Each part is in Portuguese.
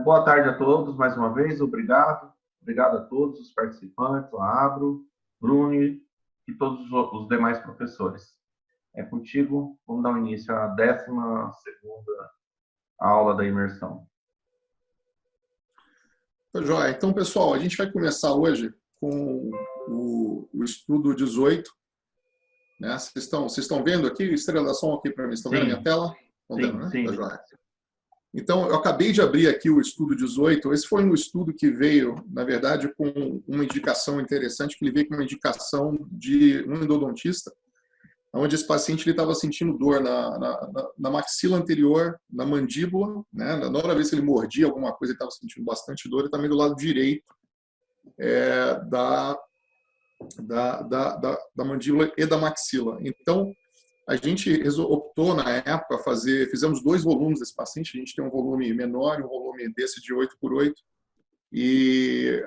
Boa tarde a todos, mais uma vez, obrigado. Obrigado a todos os participantes, a Abro, Bruno e todos os demais professores. É contigo, vamos dar início à 12ª aula da imersão. Joia. Então, pessoal, a gente vai começar hoje com o estudo 18. Né? Vocês estão vendo aqui? Estrela da som aqui para mim. Estão vendo a minha tela? Estão vendo, né? Sim. Tá joia. Então, eu acabei de abrir aqui o estudo 18. Esse foi um estudo que veio, na verdade, com uma indicação interessante, que ele veio com uma indicação de um endodontista, onde esse paciente estava sentindo dor na maxila anterior, na mandíbula, né? Na hora vez que ele mordia alguma coisa, ele estava sentindo bastante dor, e também do lado direito da mandíbula e da maxila. Então, a gente optou, na época, fizemos 2 volumes desse paciente. A gente tem um volume menor e um volume desse de 8x8. E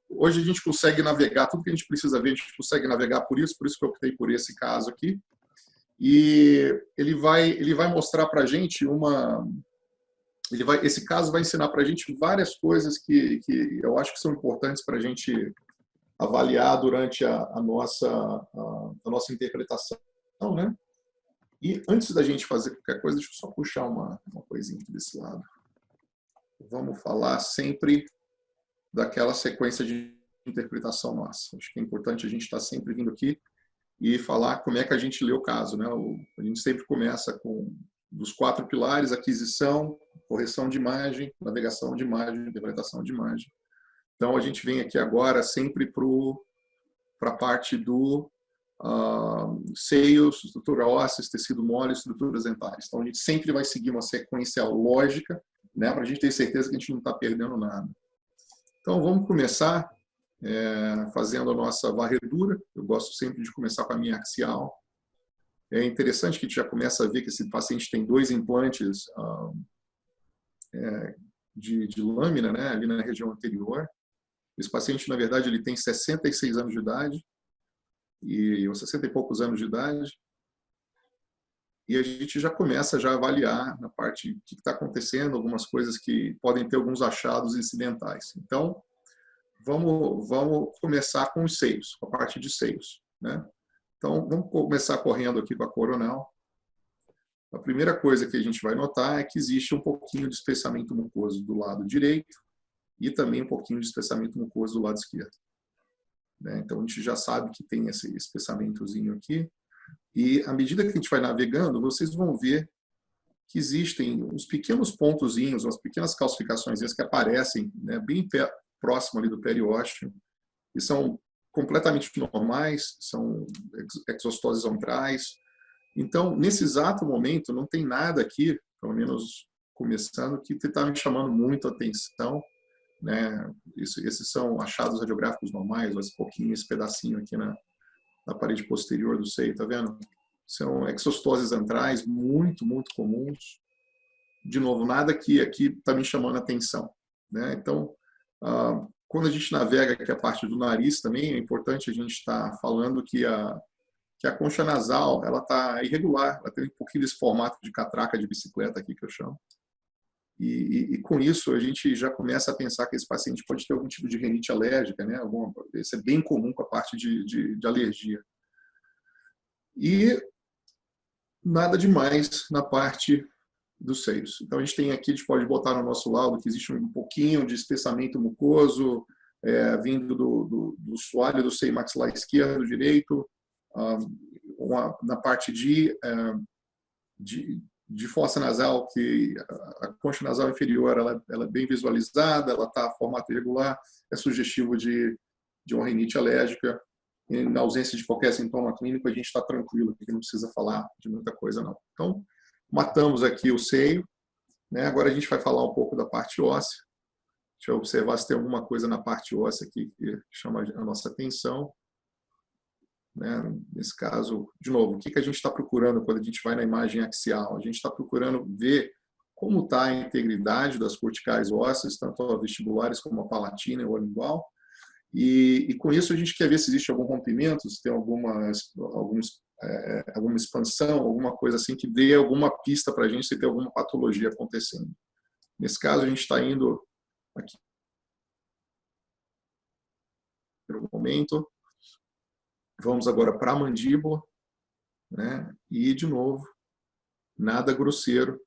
hoje a gente consegue navegar, tudo que a gente precisa ver, a gente consegue navegar por isso que eu optei por esse caso aqui. E ele vai mostrar para a gente esse caso vai ensinar para a gente várias coisas que eu acho que são importantes para a gente avaliar durante a nossa interpretação, né? E antes da gente fazer qualquer coisa, deixa eu só puxar uma coisinha aqui desse lado. Vamos falar sempre daquela sequência de interpretação nossa. Acho que é importante a gente estar sempre vindo aqui e falar como é que a gente lê o caso, né? A gente sempre começa com dos 4 pilares: aquisição, correção de imagem, navegação de imagem, interpretação de imagem. Então, a gente vem aqui agora sempre para a parte do seios, estrutura óssea, tecido mole, estruturas dentárias. Então, a gente sempre vai seguir uma sequência lógica, né, para a gente ter certeza que a gente não está perdendo nada. Então, vamos começar fazendo a nossa varredura. Eu gosto sempre de começar com a minha axial. É interessante que a gente já começa a ver que esse paciente tem 2 implantes de lâmina, né, ali na região anterior. Esse paciente, na verdade, ele tem 66 anos de idade, ou 60 e poucos anos de idade, e a gente já começa a avaliar na parte do que está acontecendo, algumas coisas que podem ter alguns achados incidentais. Então, vamos começar com os seios, com a parte de seios, né? Então, vamos começar correndo aqui com a coronal. A primeira coisa que a gente vai notar é que existe um pouquinho de espessamento mucoso do lado direito e também um pouquinho de espessamento mucoso do lado esquerdo. Então, a gente já sabe que tem esse espessamentozinho aqui. E, à medida que a gente vai navegando, vocês vão ver que existem uns pequenos pontozinhos, umas pequenas calcificações que aparecem, né, bem próximo ali do periósteo, e são completamente normais, são exostoses antrais. Então, nesse exato momento, não tem nada aqui, pelo menos começando, que está me chamando muito a atenção, né? Esses são achados radiográficos normais, esse pedacinho aqui na parede posterior do seio, tá vendo? São exostoses antrais muito, muito comuns. De novo, nada que aqui está me chamando a atenção, né? Então, quando a gente navega aqui a parte do nariz também, é importante a gente estar falando que a concha nasal ela está irregular, ela tem um pouquinho desse formato de catraca de bicicleta aqui que eu chamo. E com isso, a gente já começa a pensar que esse paciente pode ter algum tipo de rinite alérgica, né? Isso é bem comum com a parte de alergia. E nada demais na parte dos seios. Então, a gente tem aqui, a gente pode botar no nosso laudo que existe um pouquinho de espessamento mucoso vindo do soalho do seio maxilar esquerdo, direito, na parte de fossa nasal, que a concha nasal inferior ela é bem visualizada, ela está formato irregular, é sugestivo de uma rinite alérgica. E, na ausência de qualquer sintoma clínico, a gente está tranquilo, porque não precisa falar de muita coisa, não. Então, matamos aqui o seio, né? Agora a gente vai falar um pouco da parte óssea. Deixa eu observar se tem alguma coisa na parte óssea aqui que chama a nossa atenção. Né? Nesse caso, de novo, o que a gente está procurando quando a gente vai na imagem axial? A gente está procurando ver como está a integridade das corticais ósseas, tanto a vestibulares como a palatina e o lingual. E com isso a gente quer ver se existe algum rompimento, se tem alguma expansão, alguma coisa assim que dê alguma pista para a gente se tem alguma patologia acontecendo. Nesse caso, a gente está indo aqui no momento. Vamos agora para a mandíbula, né? E, de novo, nada grosseiro.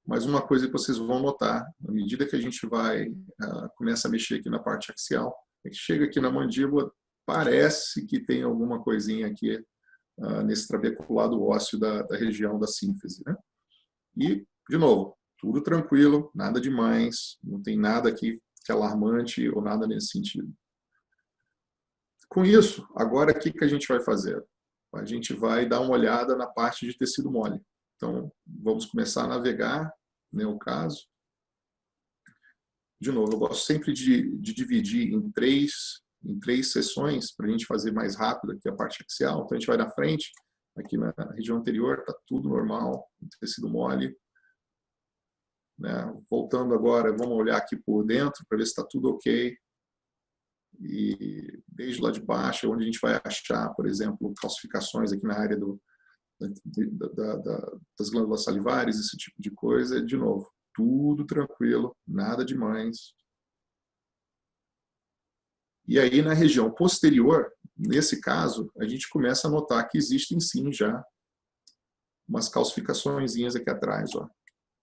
Mas uma coisa que vocês vão notar, à medida que a gente vai, começa a mexer aqui na parte axial, é que chega aqui na mandíbula, parece que tem alguma coisinha aqui nesse trabeculado ósseo da região da sínfise, né? E, de novo, tudo tranquilo, nada demais, não tem nada aqui que é alarmante ou nada nesse sentido. Com isso, agora o que a gente vai fazer? A gente vai dar uma olhada na parte de tecido mole. Então, vamos começar a navegar, né, o caso. De novo, eu gosto sempre de dividir em três sessões para a gente fazer mais rápido aqui a parte axial. Então, a gente vai na frente, aqui na região anterior, está tudo normal, tecido mole. Né? Voltando agora, vamos olhar aqui por dentro para ver se está tudo ok. E desde lá de baixo, é onde a gente vai achar, por exemplo, calcificações aqui na área das glândulas salivares, esse tipo de coisa. De novo, tudo tranquilo, nada demais. E aí, na região posterior, nesse caso, a gente começa a notar que existem sim já umas calcificaçõezinhas aqui atrás, ó.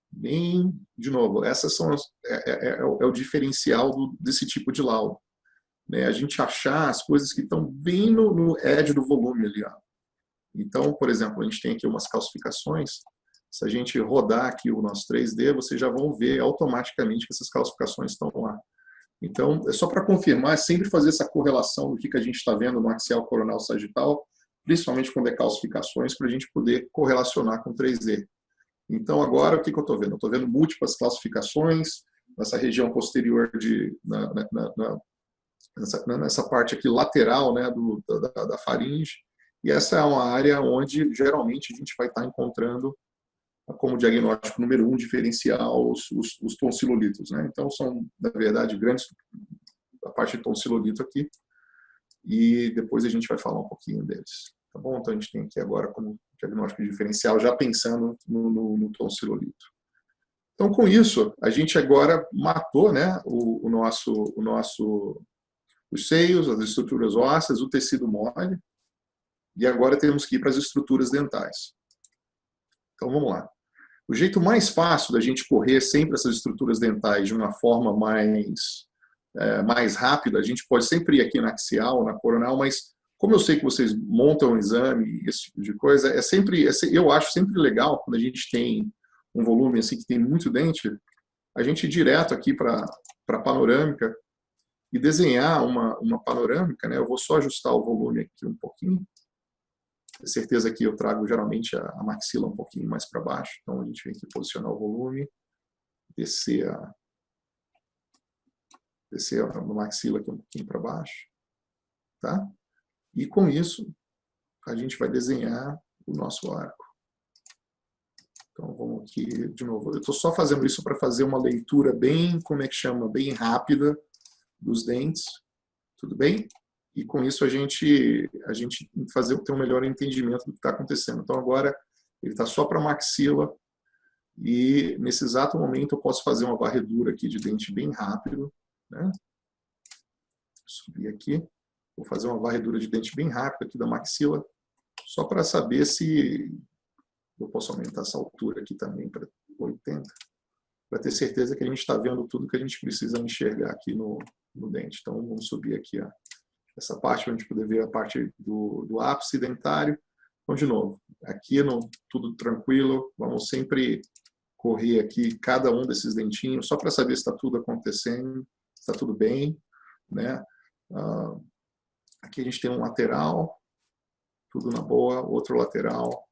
Bem, de novo, essas são é o diferencial desse tipo de laudo, né? A gente achar as coisas que estão bem no edge do volume ali, ó. Então, por exemplo, a gente tem aqui umas calcificações. Se a gente rodar aqui o nosso 3D, vocês já vão ver automaticamente que essas calcificações estão lá. Então, é só para confirmar, é sempre fazer essa correlação do que a gente está vendo no axial coronal sagital, principalmente quando é calcificações, para a gente poder correlacionar com 3D. Então, agora, o que eu estou vendo? Eu estou vendo múltiplas calcificações nessa região posterior, nessa parte aqui lateral, né, da faringe. E essa é uma área onde, geralmente, a gente vai estar encontrando, como diagnóstico número 1 diferencial, os tonsiliolitos, né? Então, são, na verdade, grandes, a parte de tonsilolito aqui, e depois a gente vai falar um pouquinho deles. Tá bom? Então, a gente tem aqui agora como diagnóstico diferencial, já pensando no tonsilolito. Então, com isso, a gente agora matou, né, os seios, as estruturas ósseas, o tecido mole, e agora temos que ir para as estruturas dentais. Então, vamos lá. O jeito mais fácil da gente correr sempre essas estruturas dentais de uma forma mais rápida, a gente pode sempre ir aqui na axial, na coronal, mas como eu sei que vocês montam um exame, esse tipo de coisa, eu acho sempre legal quando a gente tem um volume assim que tem muito dente, a gente ir direto aqui para a panorâmica e desenhar uma panorâmica, né? Eu vou só ajustar o volume aqui um pouquinho. Com certeza que eu trago geralmente a maxila um pouquinho mais para baixo. Então, a gente vem aqui posicionar o volume, descer no maxila aqui um pouquinho para baixo. Tá? E com isso, a gente vai desenhar o nosso arco. Então, vamos aqui de novo. Eu estou só fazendo isso para fazer uma leitura bem, bem rápida dos dentes. Tudo bem? E com isso a gente ter um melhor entendimento do que está acontecendo. Então agora ele está só para a maxila e nesse exato momento eu posso fazer uma varredura aqui de dente bem rápido, né? Subir aqui, vou fazer uma varredura de dente bem rápida aqui da maxila, só para saber se eu posso aumentar essa altura aqui também para 80, para ter certeza que a gente está vendo tudo que a gente precisa enxergar aqui no dente. Então vamos subir aqui, ó, essa parte para a gente poder ver a parte do ápice dentário. Então, de novo, aqui tudo tranquilo, vamos sempre correr aqui cada um desses dentinhos, só para saber se está tudo acontecendo, se está tudo bem, né? Aqui a gente tem um lateral, tudo na boa, outro lateral.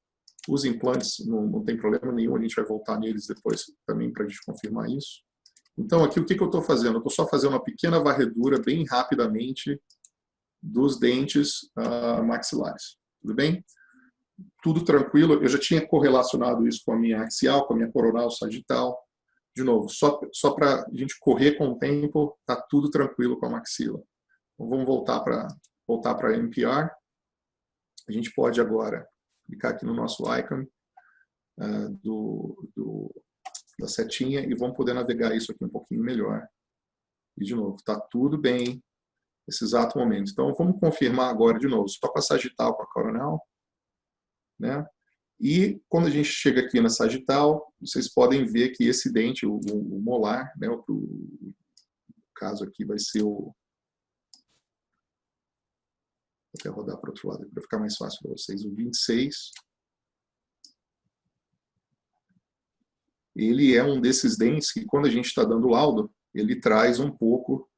Os implantes não tem problema nenhum, a gente vai voltar neles depois também para a gente confirmar isso. Então, aqui o que eu estou fazendo? Eu estou só fazendo uma pequena varredura bem rapidamente dos dentes maxilares. Tudo bem? Tudo tranquilo. Eu já tinha correlacionado isso com a minha axial, com a minha coronal sagital. De novo, só para a gente correr com o tempo, está tudo tranquilo com a maxila. Então, vamos voltar para MPR. A gente pode agora clicar aqui no nosso icon da setinha e vamos poder navegar isso aqui um pouquinho melhor. E, de novo, está tudo bem nesse exato momento. Então, vamos confirmar agora, de novo, só com a sagital, com a coronal, né? E, quando a gente chega aqui na sagital, vocês podem ver que esse dente, o molar, né? O caso aqui vai ser o... Vou até rodar para o outro lado, para ficar mais fácil para vocês. O 26. Ele é um desses dentes que, quando a gente está dando laudo, ele traz um pouco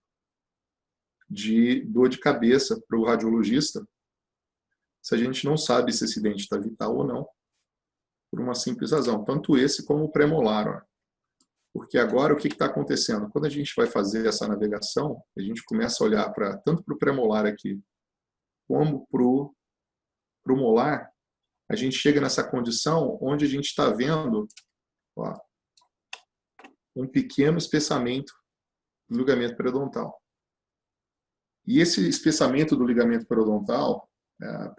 de dor de cabeça para o radiologista, se a gente não sabe se esse dente está vital ou não, por uma simples razão. Tanto esse como o premolar. Ó. Porque agora o que está acontecendo? Quando a gente vai fazer essa navegação, a gente começa a olhar tanto para o premolar aqui, como para o molar, a gente chega nessa condição onde a gente está vendo, ó, um pequeno espessamento do ligamento periodontal. E esse espessamento do ligamento periodontal,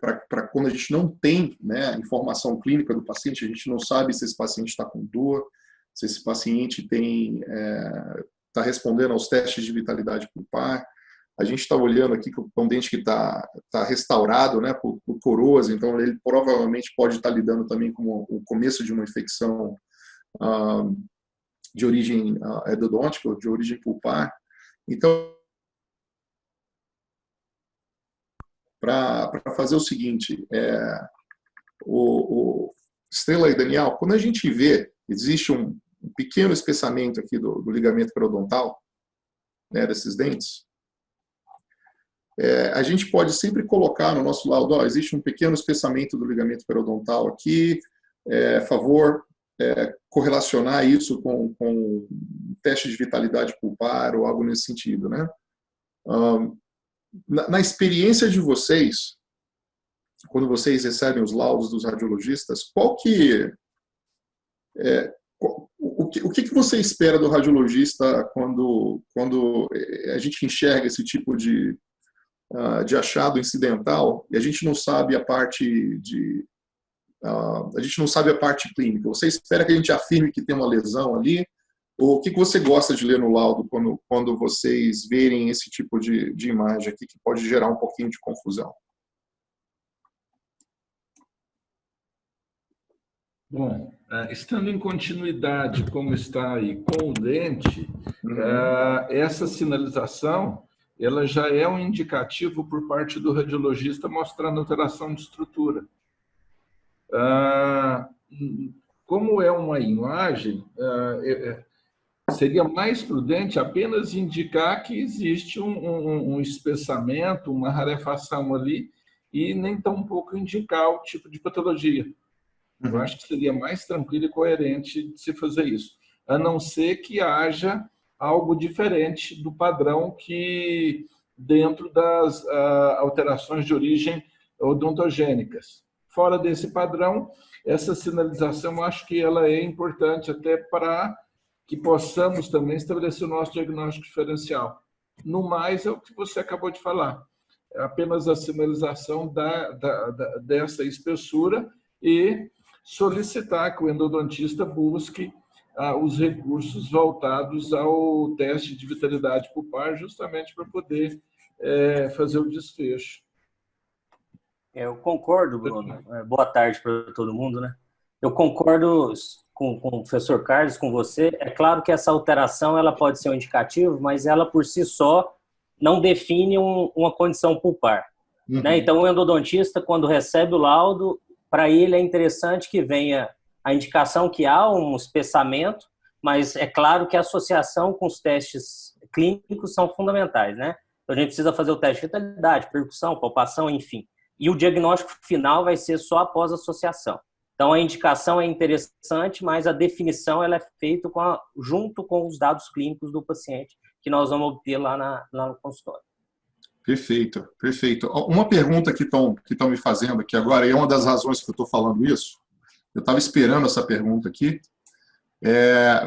para quando a gente não tem, né, informação clínica do paciente, a gente não sabe se esse paciente está com dor, se esse paciente está respondendo aos testes de vitalidade pulpar. A gente está olhando aqui que é um dente que está restaurado, né, por corose, então ele provavelmente pode estar lidando também com o começo de uma infecção de origem endodôntica, de origem pulpar. Então, para fazer o seguinte, o Estrela e Daniel, quando a gente vê, existe um pequeno espessamento aqui do ligamento periodontal, né, desses dentes, a gente pode sempre colocar no nosso laudo, ó, existe um pequeno espessamento do ligamento periodontal aqui, favor correlacionar isso com teste de vitalidade pulpar ou algo nesse sentido, né? Na experiência de vocês, quando vocês recebem os laudos dos radiologistas, o que você espera do radiologista quando a gente enxerga esse tipo de achado incidental e a gente não sabe a parte clínica? Você espera que a gente afirme que tem uma lesão ali? Ou o que você gosta de ler no laudo quando vocês verem esse tipo de imagem aqui que pode gerar um pouquinho de confusão? Bom, estando em continuidade como está aí com o dente, essa sinalização ela já é um indicativo por parte do radiologista mostrando alteração de estrutura. Como é uma imagem, seria mais prudente apenas indicar que existe um espessamento, uma rarefação ali, e nem tampouco indicar o tipo de patologia. Eu acho que seria mais tranquilo e coerente de se fazer isso, a não ser que haja algo diferente do padrão que dentro das alterações de origem odontogênicas. Fora desse padrão, essa sinalização, eu acho que ela é importante até para que possamos também estabelecer o nosso diagnóstico diferencial. No mais, é o que você acabou de falar. É apenas a sinalização dessa espessura e solicitar que o endodontista busque os recursos voltados ao teste de vitalidade pulpar, justamente para poder fazer o desfecho. Eu concordo, Bruno. Boa tarde para todo mundo, né? Eu concordo com o professor Carlos, com você. É claro que essa alteração ela pode ser um indicativo, mas ela por si só não define uma condição pulpar. Né? Então, o endodontista, quando recebe o laudo, para ele é interessante que venha a indicação que há um espessamento, mas é claro que a associação com os testes clínicos são fundamentais, né? Então, a gente precisa fazer o teste de vitalidade, percussão, palpação, enfim. E o diagnóstico final vai ser só após a associação. Então, a indicação é interessante, mas a definição ela é feita junto com os dados clínicos do paciente, que nós vamos obter lá no consultório. Perfeito, perfeito. Uma pergunta que estão me fazendo aqui agora, e é uma das razões que eu estou falando isso, eu estava esperando essa pergunta aqui,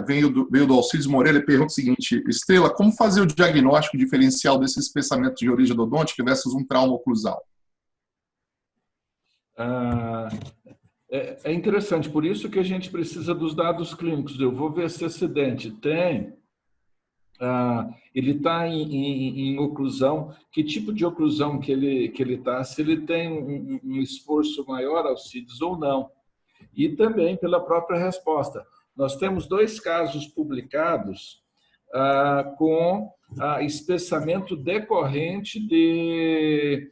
veio do Alcides Moreira, ele pergunta o seguinte: Estrela, como fazer o diagnóstico diferencial desse espessamento de origem endodôntica versus um trauma oclusal? É interessante, por isso que a gente precisa dos dados clínicos. Eu vou ver se esse dente tem, ele está em oclusão, que tipo de oclusão que ele está, se ele tem um esforço maior, Alcides, ou não. E também pela própria resposta. Nós temos 2 casos publicados com espessamento decorrente de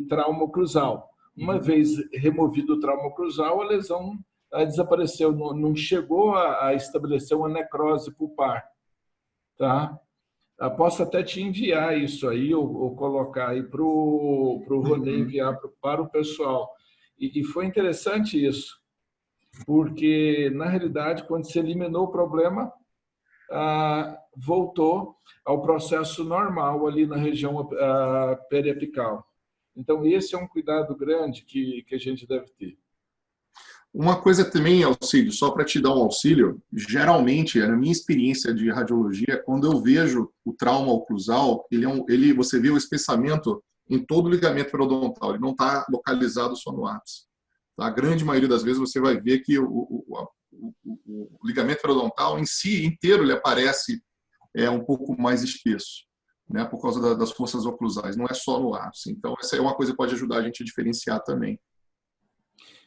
trauma oclusal. Uma vez removido o trauma oclusal, a lesão desapareceu, não chegou a estabelecer uma necrose pulpar. Tá? Posso até te enviar isso aí, ou colocar aí para o Ronê enviar para o pessoal. E foi interessante isso, porque, na realidade, quando se eliminou o problema, voltou ao processo normal ali na região periapical. Então, esse é um cuidado grande que a gente deve ter. Uma coisa também, Alcídio, só para te dar um auxílio, geralmente, na minha experiência de radiologia, quando eu vejo o trauma oclusal, você vê o espessamento em todo o ligamento periodontal, ele não está localizado só no ápice. A grande maioria das vezes você vai ver que o ligamento periodontal em si inteiro ele aparece um pouco mais espesso, né, por causa das forças oclusais, não é só no ápice. Então, essa é uma coisa que pode ajudar a gente a diferenciar também.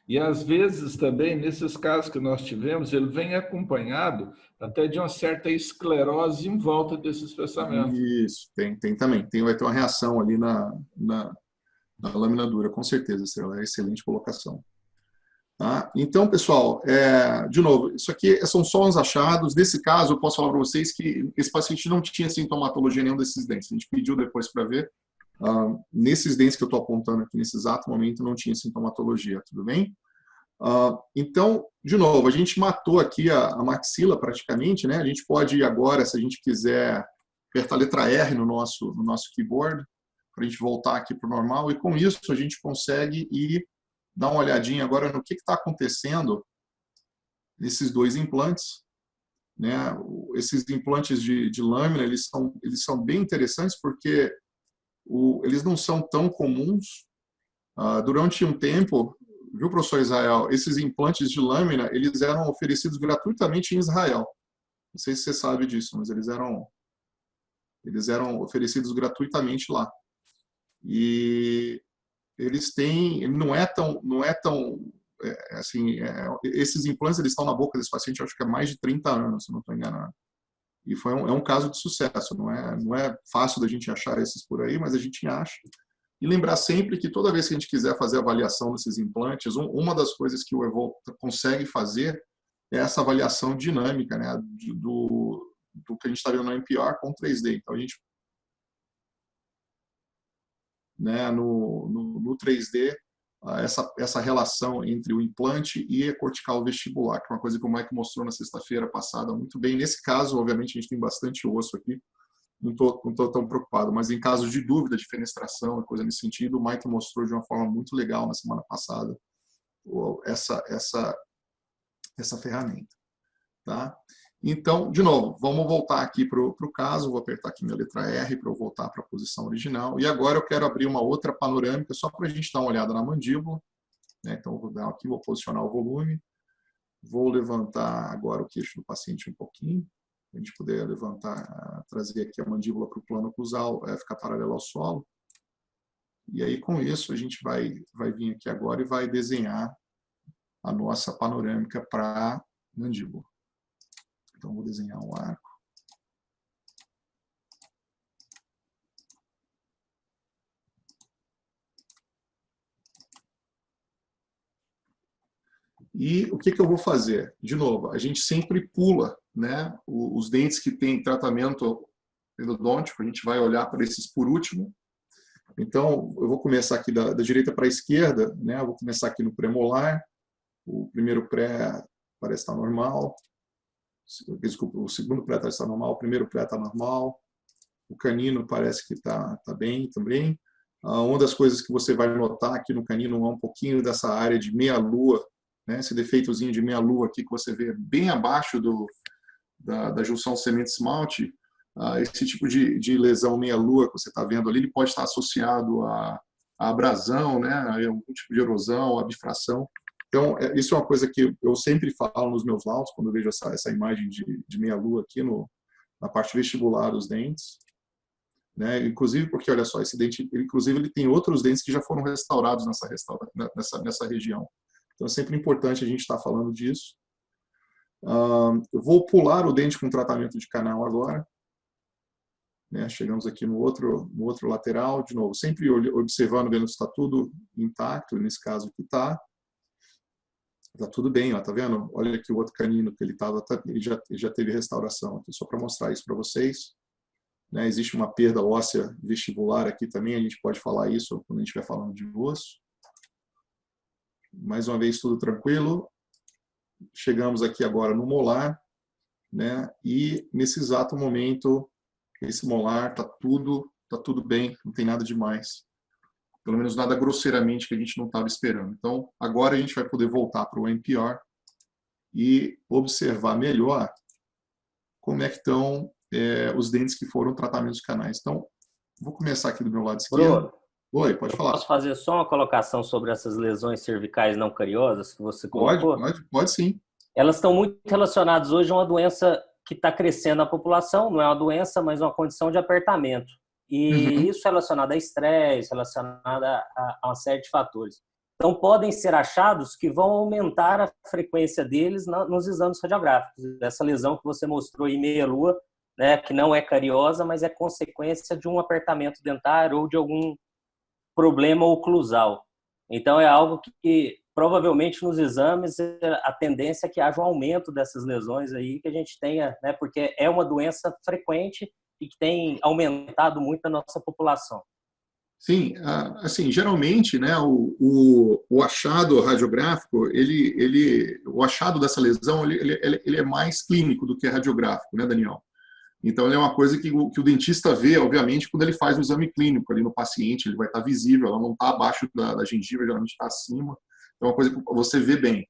E, às vezes, também, nesses casos que nós tivemos, ele vem acompanhado até de uma certa esclerose em volta desse espessamento. Isso, tem também. Vai ter uma reação ali na lâmina dura, com certeza. Essa é uma excelente colocação. Tá? Então, pessoal, de novo, isso aqui são só uns achados. Nesse caso, eu posso falar para vocês que esse paciente não tinha sintomatologia em nenhum desses dentes. A gente pediu depois para ver. Nesses dentes que eu estou apontando aqui nesse exato momento não tinha sintomatologia, tudo bem? Então, de novo, a gente matou aqui a maxila praticamente, né? A gente pode ir agora, se a gente quiser, apertar a letra R no nosso keyboard, para a gente voltar aqui para o normal, e com isso a gente consegue ir dar uma olhadinha agora no que está acontecendo nesses 2 implantes. Né? Esses implantes de lâmina, eles são bem interessantes porque eles não são tão comuns. Durante um tempo, viu, professor Israel, esses implantes de lâmina, eles eram oferecidos gratuitamente em Israel. Não sei se você sabe disso, mas eles eram oferecidos gratuitamente lá. E eles têm, não é tão assim, esses implantes eles estão na boca desse paciente, acho que há mais de 30 anos, se não estou enganado. E é um caso de sucesso, não é fácil da gente achar esses por aí, mas a gente acha. E lembrar sempre que toda vez que a gente quiser fazer avaliação desses implantes, uma das coisas que o Evolve consegue fazer é essa avaliação dinâmica, né, do que a gente está vendo no NPR com 3D. Então, a gente, né, no 3D, essa relação entre o implante e a cortical vestibular, que é uma coisa que o Mike mostrou na sexta-feira passada muito bem. Nesse caso, obviamente, a gente tem bastante osso aqui, não estou tão preocupado, mas em casos de dúvida, de fenestração, coisa nesse sentido, o Mike mostrou de uma forma muito legal na semana passada essa ferramenta. Tá? Então, de novo, vamos voltar aqui para o caso, vou apertar aqui minha letra R para eu voltar para a posição original, e agora eu quero abrir uma outra panorâmica, só para a gente dar uma olhada na mandíbula, né? Então, eu vou dar aqui, vou posicionar o volume, vou levantar agora o queixo do paciente um pouquinho, para a gente poder levantar, trazer aqui a mandíbula para o plano oclusal, ficar paralelo ao solo, e aí com isso a gente vai vir aqui agora e vai desenhar a nossa panorâmica para a mandíbula. Então, vou desenhar um arco. E o que eu vou fazer? De novo, a gente sempre pula, né, os dentes que têm tratamento endodôntico, a gente vai olhar para esses por último. Então, eu vou começar aqui da direita para a esquerda, né, eu vou começar aqui no premolar. O primeiro pré parece estar normal. Desculpa, o segundo pré está normal, o primeiro pré está normal, o canino parece que está bem também. Uma das coisas que você vai notar aqui no canino é um pouquinho dessa área de meia-lua, né? Esse defeitozinho de meia-lua aqui que você vê bem abaixo da junção semente-esmalte. Esse tipo de lesão meia-lua que você está vendo ali, ele pode estar associado a a abrasão, né, algum tipo de erosão, a bifração. Então, isso é uma coisa que eu sempre falo nos meus laudos, quando eu vejo essa imagem de meia-lua aqui na parte vestibular dos dentes. Né? Inclusive porque, olha só, esse dente, ele tem outros dentes que já foram restaurados nessa região. Então, é sempre importante a gente estar falando disso. Eu vou pular o dente com tratamento de canal agora. Né? Chegamos aqui no outro lateral, de novo, sempre observando, vendo se está tudo intacto, nesse caso aqui está. Está tudo bem, ó, tá vendo? Olha aqui o outro canino que ele estava, ele já teve restauração. Aqui, só para mostrar isso para vocês. Né? Existe uma perda óssea vestibular aqui também, a gente pode falar isso quando a gente estiver falando de osso. Mais uma vez, tudo tranquilo. Chegamos aqui agora no molar, né? E nesse exato momento, esse molar tá tudo bem, não tem nada demais. Pelo menos nada grosseiramente que a gente não estava esperando. Então, agora a gente vai poder voltar para o NPR e observar melhor como é que estão os dentes que foram tratamentos canais. Então, vou começar aqui do meu lado esquerdo. Bruno, Oi, pode falar. posso fazer só uma colocação sobre essas lesões cervicais não cariosas que você colocou? Pode sim. Elas estão muito relacionadas hoje a uma doença que está crescendo na população, não é uma doença, mas uma condição de apertamento. E isso relacionado a estresse, relacionado a uma série de fatores. Então, podem ser achados que vão aumentar a frequência deles nos exames radiográficos. Essa lesão que você mostrou em meia-lua, né, que não é cariosa, mas é consequência de um apertamento dentário ou de algum problema oclusal. Então, é algo que provavelmente nos exames a tendência é que haja um aumento dessas lesões aí, que a gente tenha, né, porque é uma doença frequente e que tem aumentado muito a nossa população. Sim, assim, geralmente, né, o achado radiográfico, o achado dessa lesão, ele é mais clínico do que radiográfico, né, Daniel? Então, ele é uma coisa que o dentista vê, obviamente, quando ele faz o exame clínico ali no paciente, ele vai estar visível, ela não está abaixo da gengiva, geralmente está acima. Então, é uma coisa que você vê bem.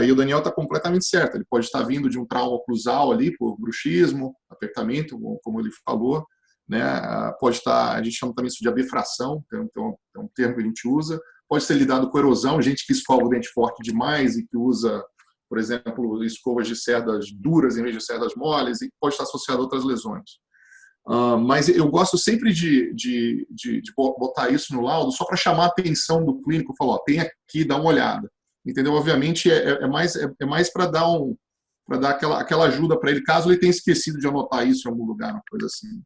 E o Daniel está completamente certo, ele pode estar vindo de um trauma oclusal ali, por bruxismo, apertamento, como ele falou, né? Pode estar, a gente chama também isso de abifração, é um termo que a gente usa, pode ser lidado com erosão, gente que escova o dente forte demais e que usa, por exemplo, escovas de cerdas duras em vez de cerdas moles, e pode estar associado a outras lesões. Mas eu gosto sempre de botar isso no laudo só para chamar a atenção do clínico, falar, ó, tem aqui, dá uma olhada. Entendeu? Obviamente é mais para dar aquela ajuda para ele, caso ele tenha esquecido de anotar isso em algum lugar, uma coisa assim.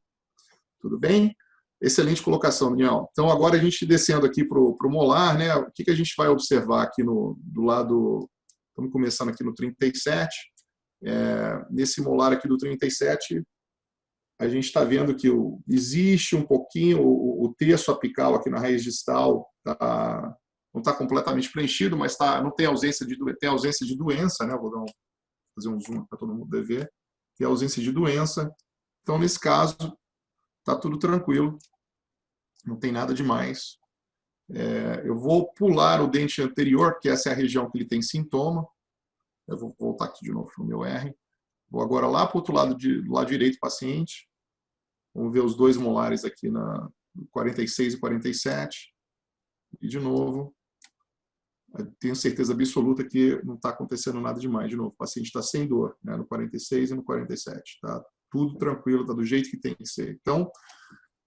Tudo bem? Excelente colocação, Daniel. Então, agora a gente descendo aqui para o molar, né? O que a gente vai observar aqui do lado... Estamos começando aqui no 37. Nesse molar aqui do 37, a gente está vendo que existe um pouquinho o terço apical aqui na raiz distal, não está completamente preenchido, mas não tem ausência de doença, né? Vou fazer um zoom para todo mundo ver. Tem ausência de doença. Então, nesse caso, está tudo tranquilo. Não tem nada demais. Eu vou pular o dente anterior, porque essa é a região que ele tem sintoma. Eu vou voltar aqui de novo no meu R. Vou agora lá para o outro lado, do lado direito do paciente. Vamos ver os dois molares aqui na 46 e 47. E, de novo, tenho certeza absoluta que não está acontecendo nada demais. De novo, o paciente está sem dor, né, no 46 e no 47. Está tudo tranquilo, está do jeito que tem que ser. Então,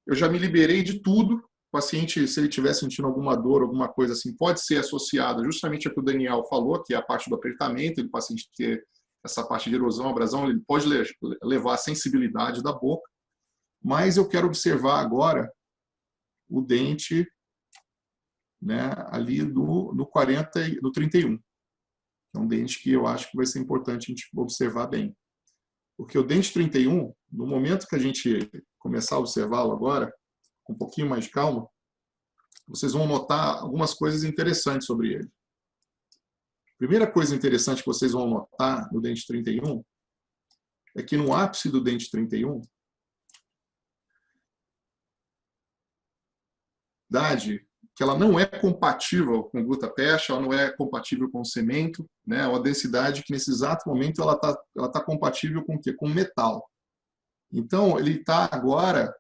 eu já me liberei de tudo. O paciente, se ele estiver sentindo alguma dor, alguma coisa assim, pode ser associada justamente ao que o Daniel falou, que é a parte do apertamento, o paciente ter essa parte de erosão, abrasão, ele pode levar a sensibilidade da boca. Mas eu quero observar agora o dente, né, ali no 31. É um dente que eu acho que vai ser importante a gente observar bem. Porque o dente 31, no momento que a gente começar a observá-lo agora, com um pouquinho mais de calma, vocês vão notar algumas coisas interessantes sobre ele. A primeira coisa interessante que vocês vão notar no dente 31 é que no ápice do dente 31, que ela não é compatível com gluta-peste, ela não é compatível com cemento, né? É uma densidade que nesse exato momento ela tá compatível com o quê? Com metal. Então ele está agora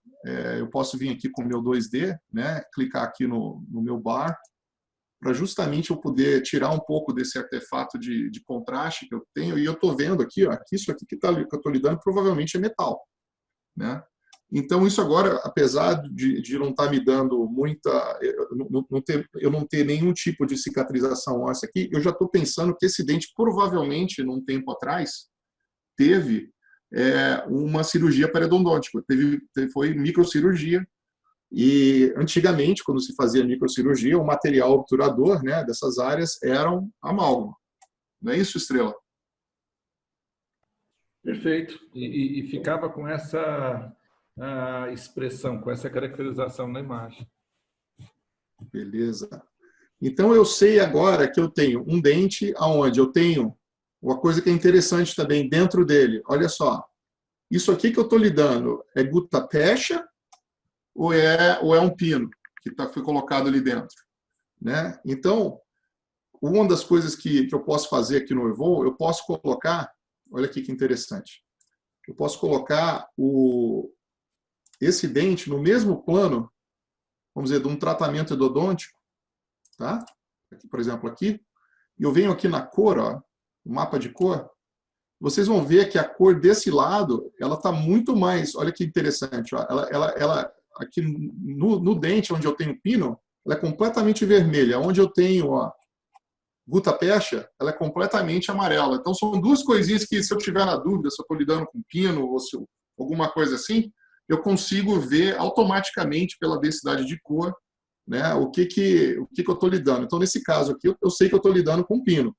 eu posso vir aqui com o meu 2D, né? Clicar aqui no meu bar, para justamente eu poder tirar um pouco desse artefato de contraste que eu tenho. E eu estou vendo aqui, ó, que isso aqui que eu estou lidando provavelmente é metal, né? Então, isso agora, apesar de não estar me dando muita... eu não ter nenhum tipo de cicatrização óssea aqui, eu já estou pensando que esse dente, provavelmente, num tempo atrás, teve uma cirurgia periodontótica. Foi microcirurgia. E, antigamente, quando se fazia microcirurgia, o material obturador, né, dessas áreas eram amálgama. Não é isso, Estrela? Perfeito. E ficava com essa expressão, com essa caracterização na imagem. Beleza. Então, eu sei agora que eu tenho um dente onde eu tenho uma coisa que é interessante também dentro dele. Olha só. Isso aqui que eu estou lidando é gutapecha ou é um pino que foi colocado ali dentro, né? Então, uma das coisas que eu posso fazer aqui no Evo, eu posso colocar, olha aqui que interessante, eu posso colocar esse dente no mesmo plano, vamos dizer, de um tratamento endodôntico, tá? Aqui, por exemplo, aqui, e eu venho aqui na cor, ó, o mapa de cor, vocês vão ver que a cor desse lado, ela está muito mais, olha que interessante, ó, ela aqui no dente onde eu tenho pino, ela é completamente vermelha. Onde eu tenho ó, gutapecha, ela é completamente amarela. Então são duas coisinhas que, se eu tiver na dúvida, se eu estou lidando com pino ou se alguma coisa assim, eu consigo ver automaticamente pela densidade de cor, né, o que eu estou lidando. Então, nesse caso aqui, eu sei que eu estou lidando com pino.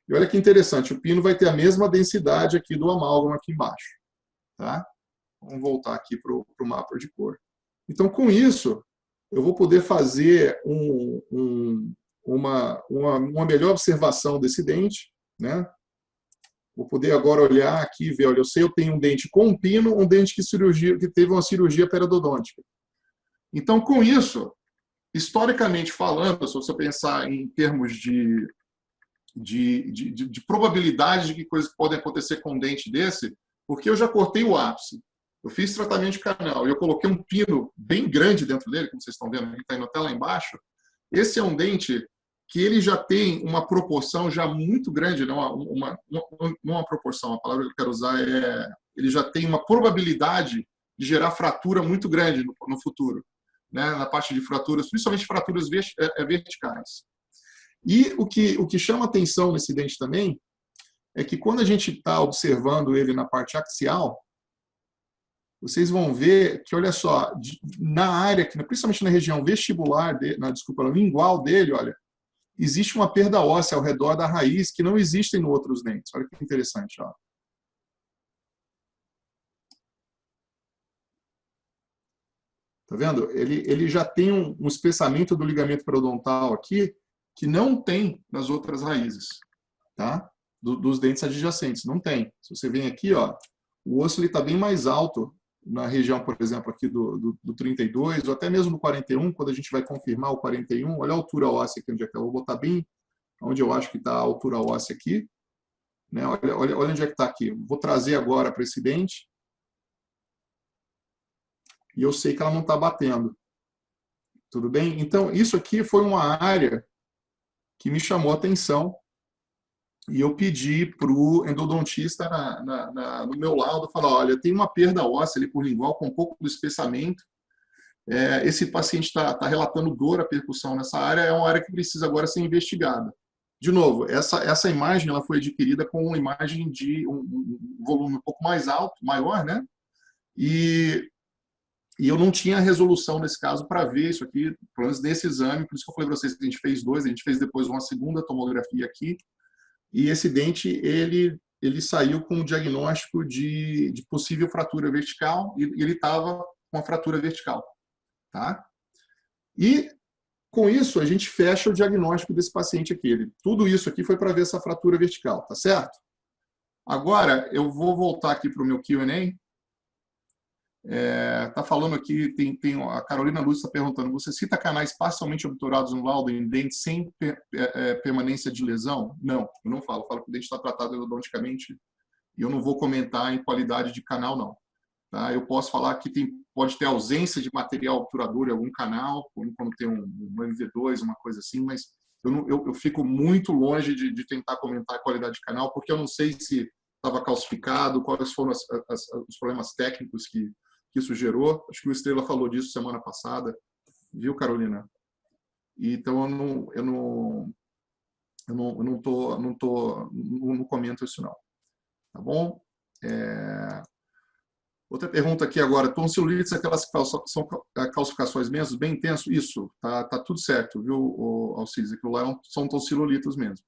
E olha que interessante, o pino vai ter a mesma densidade aqui do amálgama aqui embaixo. Tá? Vamos voltar aqui para o mapa de cor. Então, com isso, eu vou poder fazer uma melhor observação desse dente, né? Vou poder agora olhar aqui e ver, olha, eu sei que eu tenho um dente com um pino, um dente que teve uma cirurgia periodontica. Então, com isso, historicamente falando, se você pensar em termos de probabilidade de que coisas podem acontecer com um dente desse, porque eu já cortei o ápice, eu fiz tratamento de canal e eu coloquei um pino bem grande dentro dele, como vocês estão vendo, ele está indo até lá embaixo. Esse é um dente que ele já tem uma proporção já muito grande, não uma proporção, a palavra que eu quero usar ele já tem uma probabilidade de gerar fratura muito grande no futuro, né? Na parte de fraturas, principalmente fraturas verticais. E o que chama atenção nesse dente também é que quando a gente está observando ele na parte axial, vocês vão ver que, olha só, na área, principalmente na região vestibular, lingual dele, olha, existe uma perda óssea ao redor da raiz que não existem em outros dentes. Olha que interessante, ó. Tá vendo? Ele já tem um espessamento do ligamento periodontal aqui que não tem nas outras raízes, tá? Dos dentes adjacentes, não tem. Se você vem aqui, ó, o osso está bem mais alto na região, por exemplo, aqui do 32, ou até mesmo do 41, quando a gente vai confirmar o 41, olha a altura óssea aqui, onde é que eu vou botar bem, onde eu acho que está a altura óssea aqui, né? Olha onde é que está aqui. Vou trazer agora para esse dente, e eu sei que ela não está batendo. Tudo bem? Então, isso aqui foi uma área que me chamou a atenção, e eu pedi para o endodontista no meu laudo, falar, olha, tem uma perda óssea ali por lingual com um pouco do espessamento, esse paciente está relatando dor à percussão nessa área, é uma área que precisa agora ser investigada. De novo, essa imagem ela foi adquirida com uma imagem de um volume um pouco mais alto, maior, né? E eu não tinha resolução nesse caso para ver isso aqui, pelo menos nesse exame, por isso que eu falei para vocês que a gente fez dois, a gente fez depois uma segunda tomografia aqui, e esse dente, ele saiu com um diagnóstico de possível fratura vertical, e ele estava com a fratura vertical. Tá? E, com isso, a gente fecha o diagnóstico desse paciente aqui. Tudo isso aqui foi para ver essa fratura vertical, tá certo? Agora, eu vou voltar aqui para o meu Q&A. Tá falando aqui, a Carolina Luz está perguntando, você cita canais parcialmente obturados no laudo em dente sem permanência de lesão? Não, eu não falo. Eu falo que o dente está tratado endodonticamente e eu não vou comentar em qualidade de canal, não. Tá? Eu posso falar que pode ter ausência de material obturador em algum canal, quando tem um MV2, uma coisa assim, mas eu fico muito longe de tentar comentar a qualidade de canal, porque eu não sei se estava calcificado, quais foram os problemas técnicos que isso gerou. Acho que o Estrela falou disso semana passada, viu, Carolina? Então eu não comento isso não, tá bom? Outra pergunta aqui agora, tonsilites, aquelas são calcificações mesmo, bem intenso? Isso, tá tudo certo, viu, Alcides? Aquilo lá são tonsiliolitos mesmo.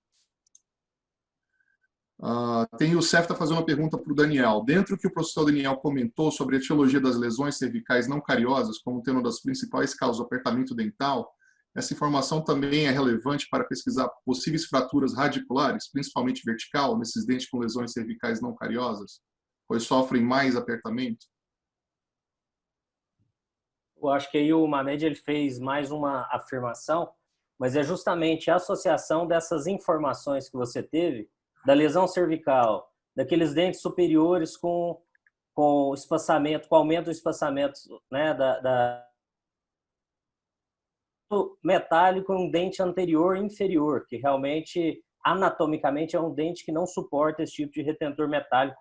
Tem o Cef está fazendo uma pergunta para o Daniel. Dentro do que o professor Daniel comentou sobre a etiologia das lesões cervicais não cariosas como tendo uma das principais causas do apertamento dental, essa informação também é relevante para pesquisar possíveis fraturas radiculares, principalmente vertical, nesses dentes com lesões cervicais não cariosas, pois sofrem mais apertamento? Eu acho que aí o Mamed ele fez mais uma afirmação, mas é justamente a associação dessas informações que você teve, da lesão cervical, daqueles dentes superiores com espaçamento, com aumento do espaçamento, né, metálico em um dente anterior e inferior, que realmente, anatomicamente, é um dente que não suporta esse tipo de retentor metálico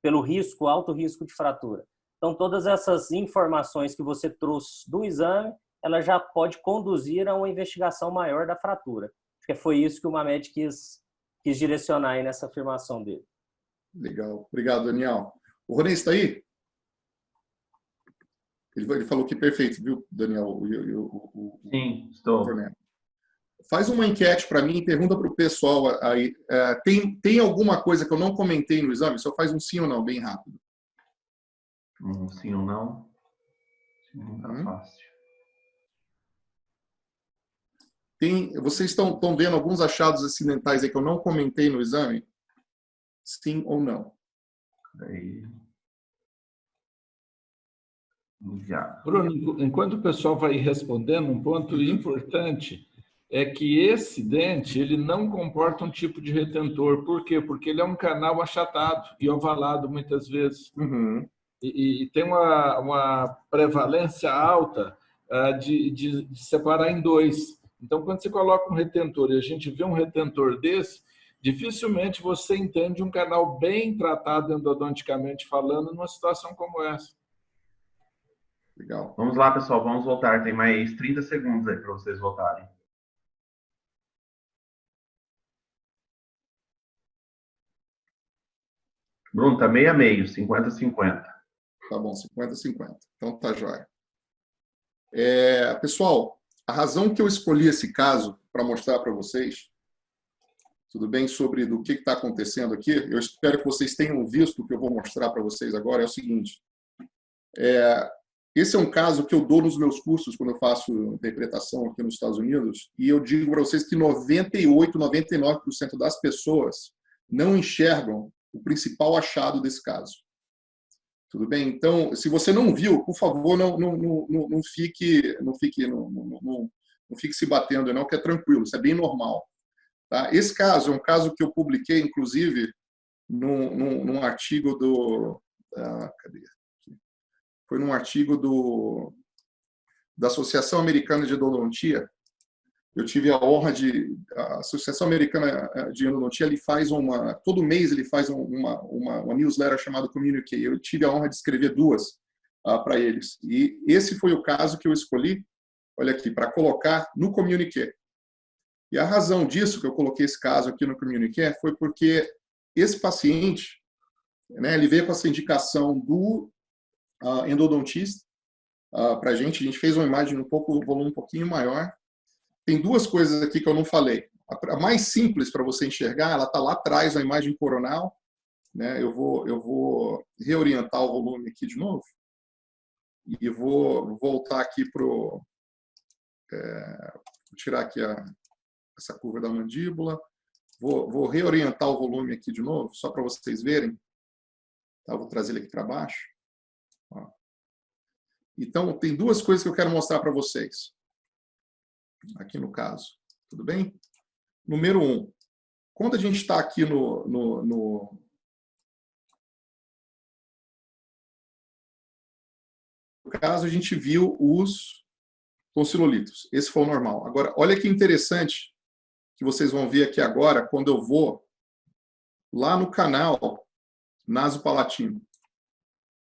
pelo risco, alto risco de fratura. Então, todas essas informações que você trouxe do exame, ela já pode conduzir a uma investigação maior da fratura. Acho que foi isso que o Mamed quis direcionar aí nessa afirmação dele. Legal. Obrigado, Daniel. O Ronê está aí? Ele falou que perfeito, viu, Daniel? Sim, estou. Faz uma enquete para mim e pergunta para o pessoal aí. Tem alguma coisa que eu não comentei no exame? Só faz um sim ou não, bem rápido. Sim ou não? Sim, não tá fácil. Vocês estão vendo alguns achados acidentais aí que eu não comentei no exame? Sim ou não? Aí. Bruno, enquanto o pessoal vai respondendo, um ponto importante é que esse dente ele não comporta um tipo de retentor. Por quê? Porque ele é um canal achatado e ovalado muitas vezes. Uhum. E tem uma prevalência alta de separar em dois. Então, quando você coloca um retentor e a gente vê um retentor desse, dificilmente você entende um canal bem tratado endodonticamente falando numa situação como essa. Legal. Vamos lá, pessoal, vamos voltar. Tem mais 30 segundos aí para vocês voltarem. Bruno, tá meio a meio, 50-50. Tá bom, 50-50. Então tá jóia. Pessoal, a razão que eu escolhi esse caso para mostrar para vocês, tudo bem, sobre do que está acontecendo aqui, eu espero que vocês tenham visto o que eu vou mostrar para vocês agora, é o seguinte. Esse é um caso que eu dou nos meus cursos quando eu faço interpretação aqui nos Estados Unidos, e eu digo para vocês que 98, 99% das pessoas não enxergam o principal achado desse caso. Tudo bem? Então, se você não viu, por favor, não fique se batendo, não, que é tranquilo, isso é bem normal. Tá? Esse caso é um caso que eu publiquei, inclusive, num artigo do... cadê? Foi num artigo da Associação Americana de Endodontia. Eu tive a honra a Associação Americana de Endodontia, ele faz todo mês ele faz uma newsletter chamada Communique. Eu tive a honra de escrever duas para eles. E esse foi o caso que eu escolhi, olha aqui, para colocar no Communique. E a razão disso que eu coloquei esse caso aqui no Communique foi porque esse paciente, né, ele veio com essa indicação do endodontista para a gente fez uma imagem volume um pouquinho maior. Tem duas coisas aqui que eu não falei. A mais simples para você enxergar, ela está lá atrás na imagem coronal, né? Eu vou reorientar o volume aqui de novo e vou voltar aqui vou tirar aqui essa curva da mandíbula, vou reorientar o volume aqui de novo, só para vocês verem. Tá? Vou trazer ele aqui para baixo. Ó. Então, tem duas coisas que eu quero mostrar para vocês. Aqui no caso. Tudo bem? Número 1. Quando a gente está aqui caso, a gente viu os tonsilolitos. Esse foi o normal. Agora, olha que interessante que vocês vão ver aqui agora, quando eu vou lá no canal nasopalatino.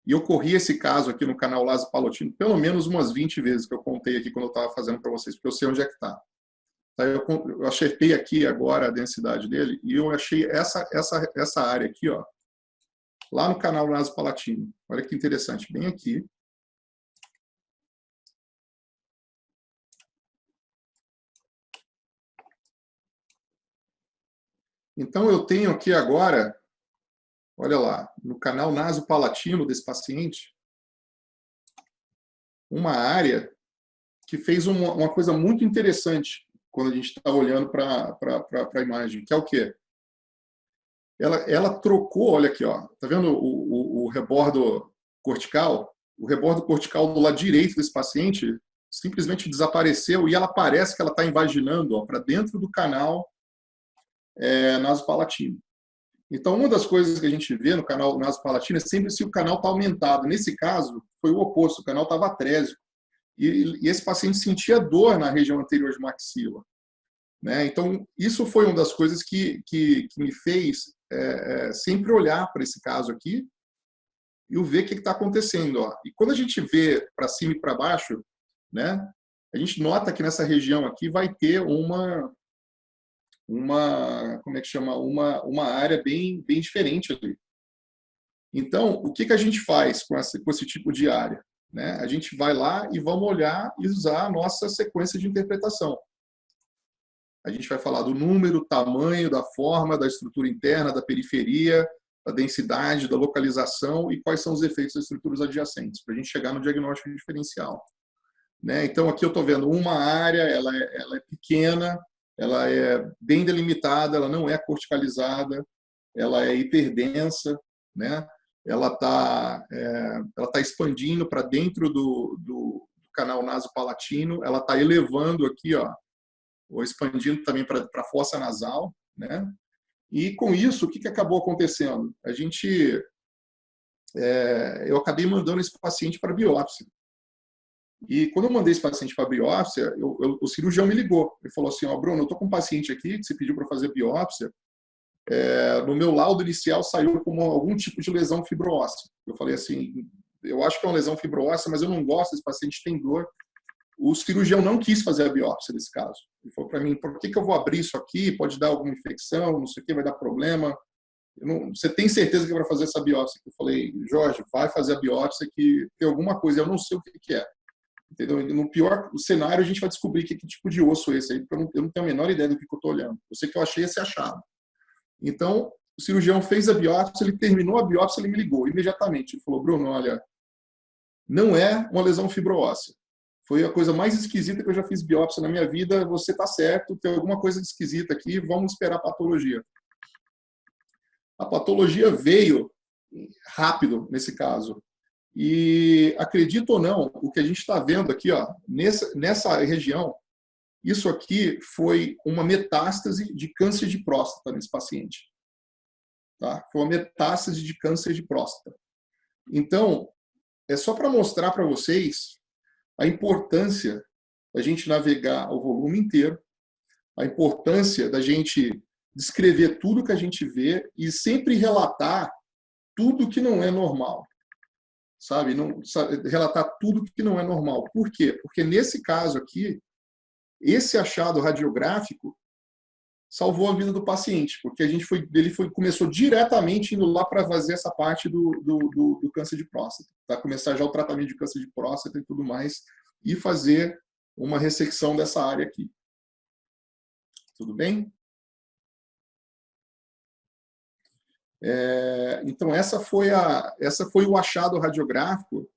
E eu corri esse caso aqui no canal nasopalatino pelo menos umas 20 vezes, que eu contei aqui quando eu estava fazendo para vocês, porque eu sei onde é que está. Eu acertei aqui agora a densidade dele e eu achei essa área aqui, ó, lá no canal nasopalatino. Olha que interessante, bem aqui. Então, eu tenho aqui agora, olha lá, no canal nasopalatino desse paciente, uma área que fez uma coisa muito interessante quando a gente está olhando para a imagem, que é o quê? Ela trocou, olha aqui, ó, tá vendo o rebordo cortical? O rebordo cortical do lado direito desse paciente simplesmente desapareceu e ela parece que ela está invaginando para dentro do canal nasopalatino. Então, uma das coisas que a gente vê no canal nasopalatino é sempre se o canal está aumentado. Nesse caso, foi o oposto, o canal estava atrésico. E esse paciente sentia dor na região anterior de maxila. Né? Então, isso foi uma das coisas que me fez sempre olhar para esse caso aqui e ver o que está acontecendo. Ó. E quando a gente vê para cima e para baixo, né, a gente nota que nessa região aqui vai ter como é que chama? Uma área bem diferente ali. Então, o que a gente faz com esse tipo de área? Né? A gente vai lá e vamos olhar e usar a nossa sequência de interpretação. A gente vai falar do número, tamanho, da forma, da estrutura interna, da periferia, da densidade, da localização e quais são os efeitos das estruturas adjacentes, para a gente chegar no diagnóstico diferencial. Né? Então, aqui eu estou vendo uma área, ela é pequena, ela é bem delimitada, ela não é corticalizada, ela é hiperdensa, né? Ela está expandindo para dentro do canal nasopalatino, ela está elevando aqui, ó, ou expandindo também para a fossa nasal, né? E com isso, o que acabou acontecendo? Eu acabei mandando esse paciente para biópsia. E quando eu mandei esse paciente para biópsia, o cirurgião me ligou. Ele falou assim, ó, Bruno, eu estou com um paciente aqui que você pediu para fazer biópsia. No meu laudo inicial saiu como algum tipo de lesão fibroóssea. Eu falei assim, eu acho que é uma lesão fibroóssea, mas eu não gosto, esse paciente tem dor. O cirurgião não quis fazer a biópsia desse caso. Ele falou para mim, por que eu vou abrir isso aqui? Pode dar alguma infecção, não sei o que, vai dar problema. Você tem certeza que vai fazer essa biópsia? Eu falei, Jorge, vai fazer a biópsia que tem alguma coisa, eu não sei o que é. Entendeu? No pior cenário, a gente vai descobrir que tipo de osso é esse aí, porque eu não tenho a menor ideia do que eu estou olhando. Eu sei que eu achei esse achado. Então, o cirurgião fez a biópsia, ele terminou a biópsia, ele me ligou imediatamente. Ele falou, Bruno, olha, não é uma lesão fibroóssea. Foi a coisa mais esquisita que eu já fiz biópsia na minha vida. Você está certo, tem alguma coisa esquisita aqui, vamos esperar a patologia. A patologia veio rápido nesse caso. E, acredito ou não, o que a gente está vendo aqui, ó, nessa região, isso aqui foi uma metástase de câncer de próstata nesse paciente. Tá? Foi uma metástase de câncer de próstata. Então, é só para mostrar para vocês a importância da gente navegar o volume inteiro, a importância da gente descrever tudo que a gente vê e sempre relatar tudo que não é normal. Sabe? Relatar tudo que não é normal. Por quê? Porque nesse caso aqui, esse achado radiográfico salvou a vida do paciente, porque ele começou diretamente indo lá para fazer essa parte do câncer de próstata, tá? Começar já o tratamento de câncer de próstata e tudo mais, e fazer uma ressecção dessa área aqui. Tudo bem? Então, essa foi o achado radiográfico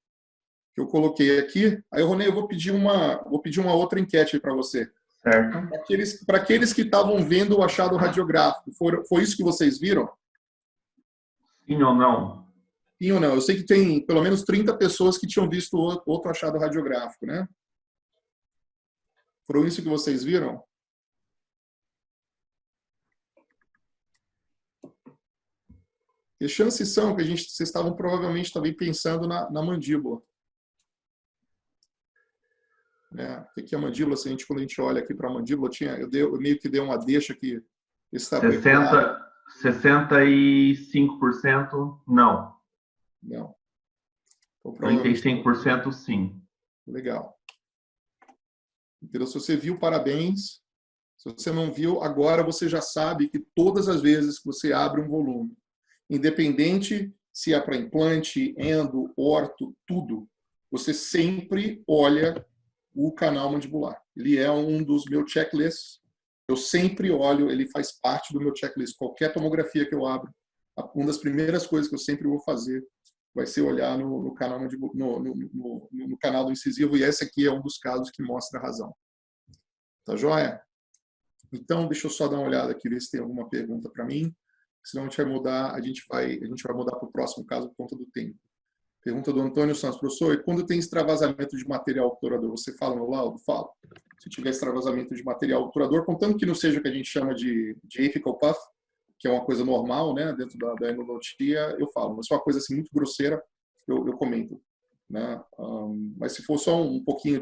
que eu coloquei aqui. Aí, Ronei, eu vou pedir uma outra enquete para você. Certo. Para aqueles que estavam vendo o achado radiográfico, foi isso que vocês viram? Sim ou não? Sim ou não? Eu sei que tem pelo menos 30 pessoas que tinham visto outro achado radiográfico, né? Foram isso que vocês viram? E chances são que vocês estavam provavelmente também pensando na mandíbula. né? Aqui a mandíbula, se a gente, quando a gente olha aqui para a mandíbula, eu meio que dei uma deixa que está 65% não. Não. Então, 35% sim. Legal. Entendeu? Se você viu, parabéns. Se você não viu, agora você já sabe que todas as vezes que você abre um volume, independente se é para implante, endo, orto, tudo, você sempre olha o canal mandibular. Ele é um dos meus checklists. Eu sempre olho, ele faz parte do meu checklist. Qualquer tomografia que eu abro, uma das primeiras coisas que eu sempre vou fazer vai ser olhar no canal no canal do incisivo, e esse aqui é um dos casos que mostra a razão. Tá joia? Então, deixa eu só dar uma olhada aqui, ver se tem alguma pergunta para mim. Senão a gente vai mudar, a gente vai mudar para o próximo caso por conta do tempo. Pergunta do Antônio Santos, professor, e quando tem extravasamento de material obturador, você fala no laudo? Falo. Se tiver extravasamento de material obturador, contanto que não seja o que a gente chama de apical puff, que é uma coisa normal, né, dentro da endodontia, eu falo. Mas se é uma coisa assim muito grosseira, eu comento. Né? Mas se for só um pouquinho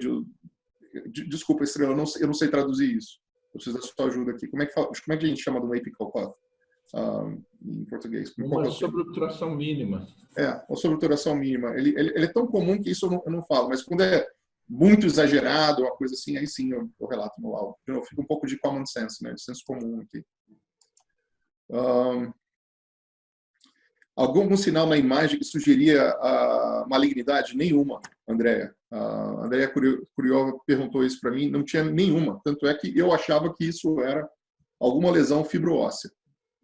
desculpa, Estrela, eu não sei traduzir isso. Eu preciso da sua ajuda aqui. Como é que a gente chama de um apical puff em português? Uma sobreobturação mínima. Uma sobreobturação mínima. Ele é tão comum que isso eu não falo, mas quando é muito exagerado, uma coisa assim, aí sim eu relato no laudo. Fica um pouco de common sense, né, de senso comum aqui. Algum sinal na imagem que sugeria a malignidade? Nenhuma, Andréia. A Andréia Curiova perguntou isso para mim, não tinha nenhuma. Tanto é que eu achava que isso era alguma lesão fibroóssea.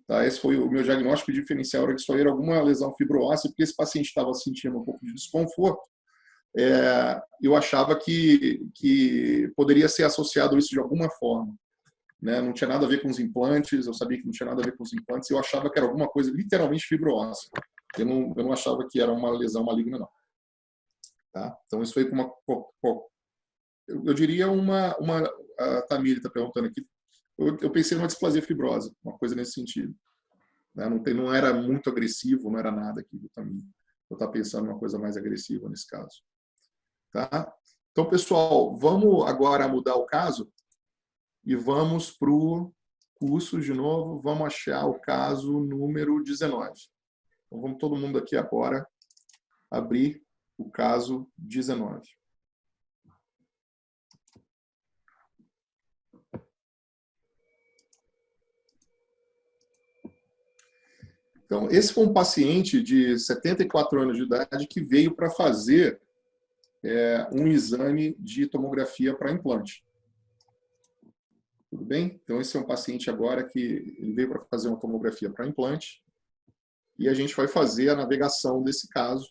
Tá? Esse foi o meu diagnóstico diferencial, era que isso aí era alguma lesão fibroóssea, porque esse paciente estava sentindo um pouco de desconforto. Eu achava que poderia ser associado a isso de alguma forma. Né? Não tinha nada a ver com os implantes, eu sabia que não tinha nada a ver com os implantes, eu achava que era alguma coisa literalmente fibroóssea. Eu não achava que era uma lesão maligna, não. Tá? Então, isso foi com eu diria a Tamir está perguntando aqui, eu pensei numa displasia fibrosa, uma coisa nesse sentido. Né? Não era muito agressivo, não era nada aqui do Tamir. Eu estava pensando em uma coisa mais agressiva nesse caso. Tá? Então, pessoal, vamos agora mudar o caso e vamos para o curso de novo. Vamos achar o caso número 19. Então, vamos todo mundo aqui agora abrir o caso 19. Então, esse foi um paciente de 74 anos de idade que veio para fazer um exame de tomografia para implante. Tudo bem? Então, esse é um paciente agora que ele veio para fazer uma tomografia para implante e a gente vai fazer a navegação desse caso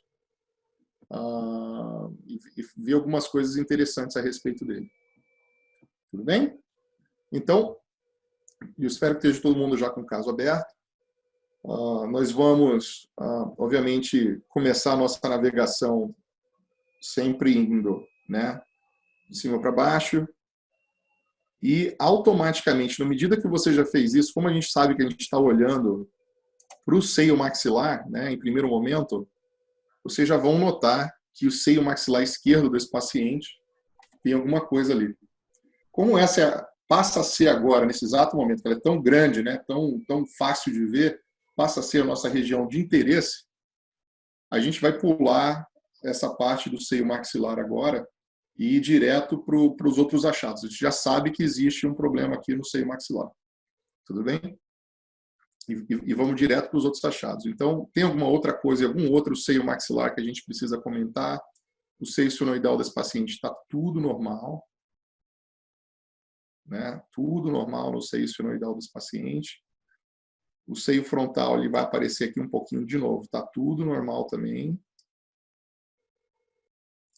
e ver algumas coisas interessantes a respeito dele. Tudo bem? Então, eu espero que esteja todo mundo já com o caso aberto. Nós vamos, obviamente, começar a nossa navegação sempre indo, né, de cima para baixo. E, automaticamente, na medida que você já fez isso, como a gente sabe que a gente está olhando para o seio maxilar, né, em primeiro momento, vocês já vão notar que o seio maxilar esquerdo desse paciente tem alguma coisa ali. Como essa passa a ser agora, nesse exato momento, que ela é tão grande, né, tão fácil de ver, passa a ser a nossa região de interesse, a gente vai pular essa parte do seio maxilar agora e ir direto para os outros achados. A gente já sabe que existe um problema aqui no seio maxilar. Tudo bem? E vamos direto para os outros achados. Então, tem alguma outra coisa, algum outro seio maxilar que a gente precisa comentar? O seio senoidal desse paciente está tudo normal. Né? Tudo normal no seio senoidal desse paciente. O seio frontal ele vai aparecer aqui um pouquinho de novo. Está tudo normal também.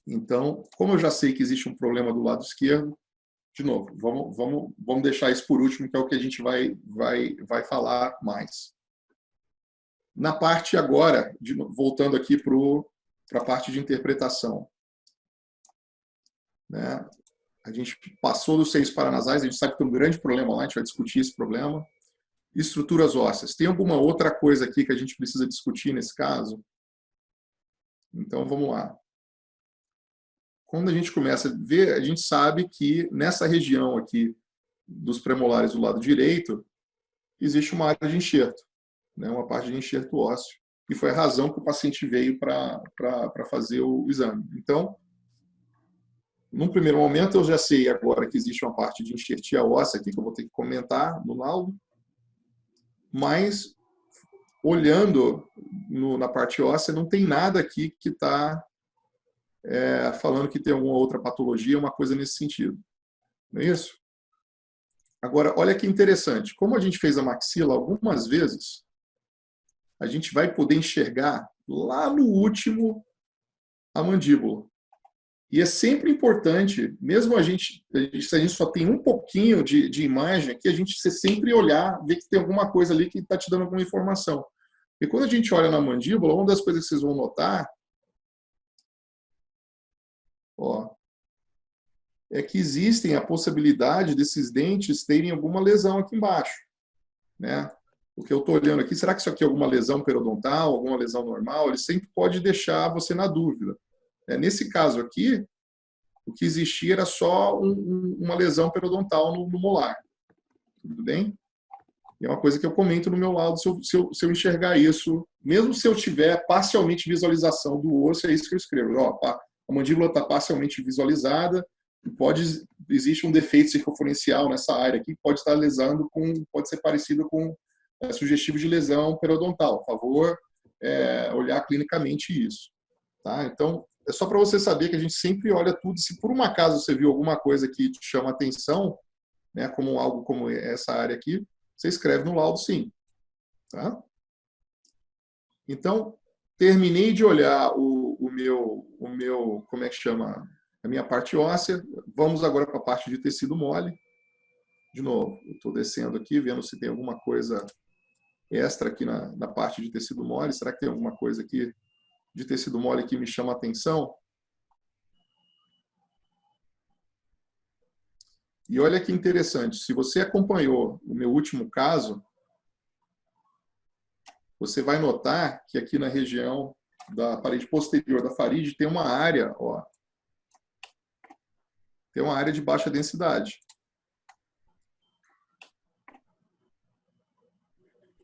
Então, como eu já sei que existe um problema do lado esquerdo, de novo, vamos deixar isso por último, que é o que a gente vai falar mais. Na parte agora, voltando aqui para a parte de interpretação. Né? A gente passou dos seios paranasais, a gente sabe que tem um grande problema lá, a gente vai discutir esse problema. Estruturas ósseas. Tem alguma outra coisa aqui que a gente precisa discutir nesse caso? Então, vamos lá. quando a gente começa a ver, a gente sabe que nessa região aqui dos premolares do lado direito, existe uma área de enxerto, né, uma parte de enxerto ósseo, e foi a razão que o paciente veio para fazer o exame. Então, num primeiro momento, eu já sei agora que existe uma parte de enxertia óssea aqui, que eu vou ter que comentar no laudo, mas, olhando na parte óssea, não tem nada aqui que está falando que tem alguma outra patologia, uma coisa nesse sentido. Não é isso? Agora, olha que interessante. Como a gente fez a maxila algumas vezes, a gente vai poder enxergar lá no último a mandíbula. E é sempre importante, mesmo se a gente só tem um pouquinho de imagem aqui, a gente sempre olhar, ver que tem alguma coisa ali que está te dando alguma informação. E quando a gente olha na mandíbula, uma das coisas que vocês vão notar, é que existem a possibilidade desses dentes terem alguma lesão aqui embaixo, né? O que eu estou olhando aqui, será que isso aqui é alguma lesão periodontal, alguma lesão normal? Ele sempre pode deixar você na dúvida. Nesse caso aqui, o que existia era só uma lesão periodontal no molar. Tudo bem? E é uma coisa que eu comento no meu laudo, se eu enxergar isso, mesmo se eu tiver parcialmente visualização do osso, é isso que eu escrevo. A mandíbula está parcialmente visualizada, existe um defeito circunferencial nessa área aqui, pode estar lesando pode ser parecido com sugestivo de lesão periodontal. Por favor, olhar clinicamente isso. Tá? Então, é só para você saber que a gente sempre olha tudo. Se por um acaso você viu alguma coisa que te chama atenção, né, como algo como essa área aqui, você escreve no laudo sim. Tá? Então, terminei de olhar o meu, como é que chama? A minha parte óssea. Vamos agora para a parte de tecido mole. De novo, eu estou descendo aqui, vendo se tem alguma coisa extra aqui na parte de tecido mole. Será que tem alguma coisa aqui de tecido mole que me chama a atenção? E olha que interessante, se você acompanhou o meu último caso, você vai notar que aqui na região da parede posterior da faringe tem uma área, tem uma área de baixa densidade.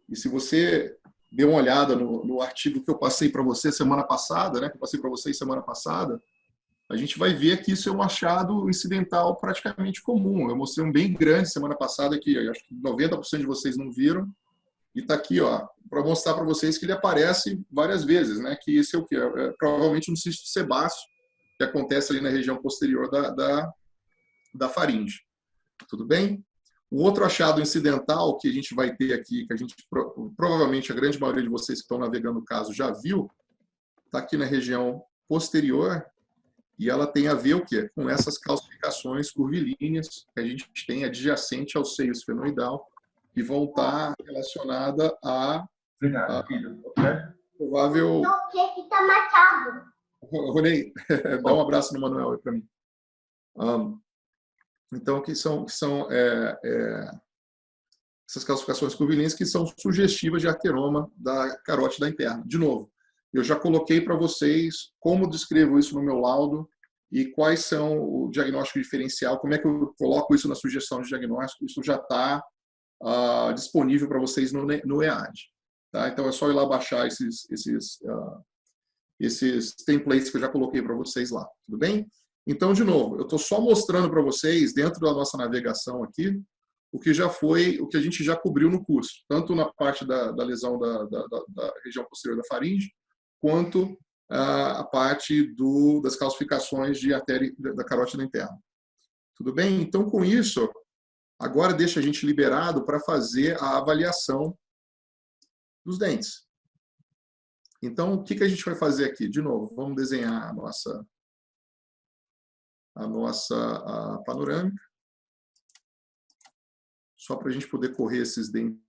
E se você deu uma olhada no artigo que eu passei para você semana passada, né, que eu passei para vocês semana passada, a gente vai ver que isso é um achado incidental praticamente comum. Eu mostrei um bem grande semana passada que acho que 90% de vocês não viram. E está aqui, para mostrar para vocês que ele aparece várias vezes, né? Que esse é o quê? Provavelmente um cisto sebáceo que acontece ali na região posterior da faringe. Tudo bem? Um outro achado incidental que a gente vai ter aqui, que a gente provavelmente a grande maioria de vocês que estão navegando o caso já viu, está aqui na região posterior. E ela tem a ver o quê? Com essas calcificações curvilíneas que a gente tem adjacente ao seio esfenoidal e vão estar relacionadas a provável... Ronei, dá um abraço no Manuel aí para mim. Então, que são essas calcificações curvilíneas que são sugestivas de arteroma da carótida interna. De novo, eu já coloquei para vocês como descrevo isso no meu laudo e quais são o diagnóstico diferencial, como é que eu coloco isso na sugestão de diagnóstico. Isso já está disponível para vocês no EAD. Tá? Então, é só ir lá baixar esses templates que eu já coloquei para vocês lá. Tudo bem? Então, de novo, eu estou só mostrando para vocês, dentro da nossa navegação aqui, o que a gente já cobriu no curso, tanto na parte da lesão da região posterior da faringe, quanto a parte das calcificações de artéria da carótida interna. Tudo bem? Então, com isso, agora deixa a gente liberado para fazer a avaliação dos dentes. Então, o que a gente vai fazer aqui? De novo, vamos desenhar a nossa panorâmica, só para a gente poder correr esses dentes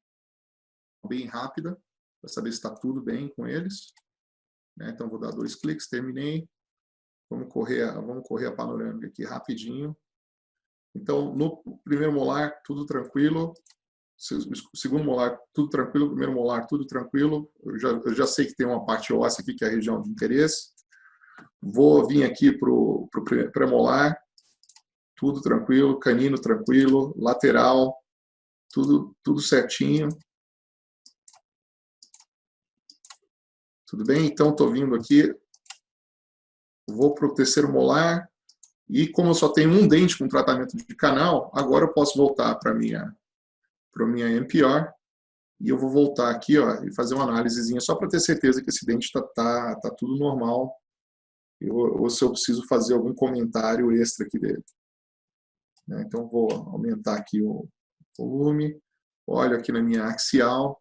bem rápida, para saber se está tudo bem com eles. Então, vou dar 2 cliques, terminei. Vamos correr a panorâmica aqui rapidinho. Então, no primeiro molar, tudo tranquilo. Segundo molar, tudo tranquilo. Primeiro molar, tudo tranquilo. Eu já sei que tem uma parte óssea aqui, que é a região de interesse. Vou vir aqui para o premolar, tudo tranquilo, canino tranquilo, lateral, tudo certinho. Tudo bem? Então, estou vindo aqui, vou para o terceiro molar, e como eu só tenho um dente com tratamento de canal, agora eu posso voltar para a minha MPR, e eu vou voltar aqui, ó, e fazer uma análisezinha só para ter certeza que esse dente tá tudo normal, ou se eu preciso fazer algum comentário extra aqui dele. Então, vou aumentar aqui o volume, olho aqui na minha axial,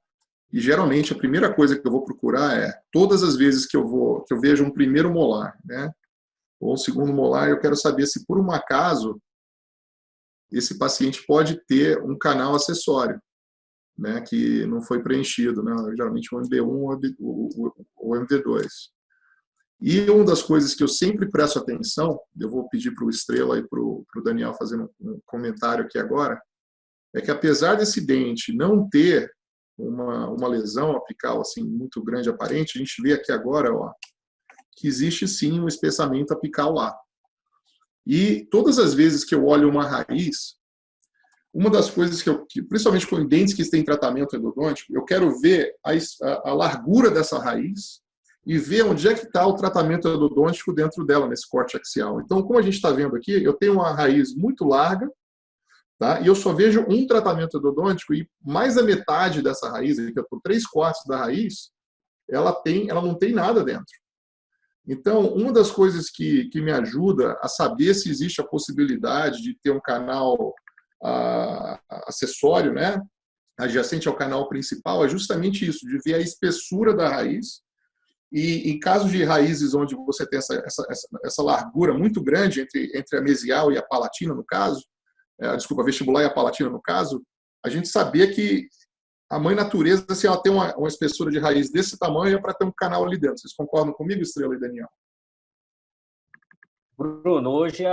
e geralmente a primeira coisa que eu vou procurar é, todas as vezes que eu vejo um primeiro molar, né, ou um segundo molar, eu quero saber se por um acaso esse paciente pode ter um canal acessório, né, que não foi preenchido, né, geralmente o MB1 ou o MV2. E uma das coisas que eu sempre presto atenção, eu vou pedir para o Estrela e para o Daniel fazendo um comentário aqui agora, é que apesar desse dente não ter uma lesão apical assim, muito grande aparente, a gente vê aqui agora, ó, que existe sim um espessamento apical lá. E todas as vezes que eu olho uma raiz, uma das coisas que principalmente com dentes que têm tratamento endodôntico, eu quero ver a largura dessa raiz e ver onde é que está o tratamento endodôntico dentro dela, nesse corte axial. Então, como a gente está vendo aqui, eu tenho uma raiz muito larga, tá? E eu só vejo um tratamento endodôntico e mais da metade dessa raiz, por 3/4 da raiz, ela não tem nada dentro. Então, uma das coisas que me ajuda a saber se existe a possibilidade de ter um canal acessório, né, adjacente ao canal principal, é justamente isso, de ver a espessura da raiz. E em casos de raízes onde você tem essa largura muito grande entre a mesial e a palatina, no caso, desculpa, a vestibular e a palatina, no caso, a gente sabia que a mãe natureza, se ela tem uma espessura de raiz desse tamanho, é para ter um canal ali dentro. Vocês concordam comigo, Estrela e Daniel? Bruno, hoje,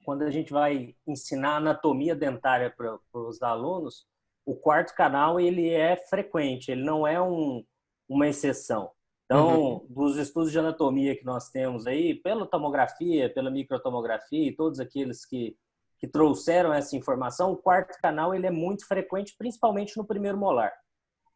quando a gente vai ensinar anatomia dentária para os alunos, o quarto canal ele é frequente, ele não é uma exceção. Então, dos estudos de anatomia que nós temos aí, pela tomografia, pela microtomografia e todos aqueles que trouxeram essa informação, o quarto canal ele é muito frequente, principalmente no primeiro molar.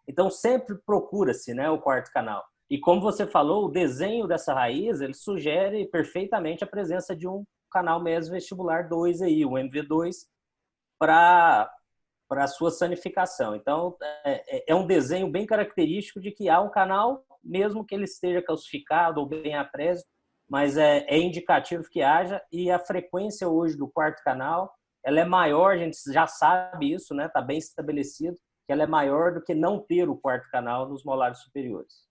Então, sempre procura-se, né, o quarto canal. E como você falou, o desenho dessa raiz, ele sugere perfeitamente a presença de um canal mesovestibular 2 aí, o MV2, para a sua sanificação. Então, é um desenho bem característico de que há um canal, mesmo que ele esteja calcificado ou bem apreso, mas é indicativo que haja, e a frequência hoje do quarto canal, ela é maior, a gente já sabe isso, né? Está bem estabelecido, que ela é maior do que não ter o quarto canal nos molares superiores.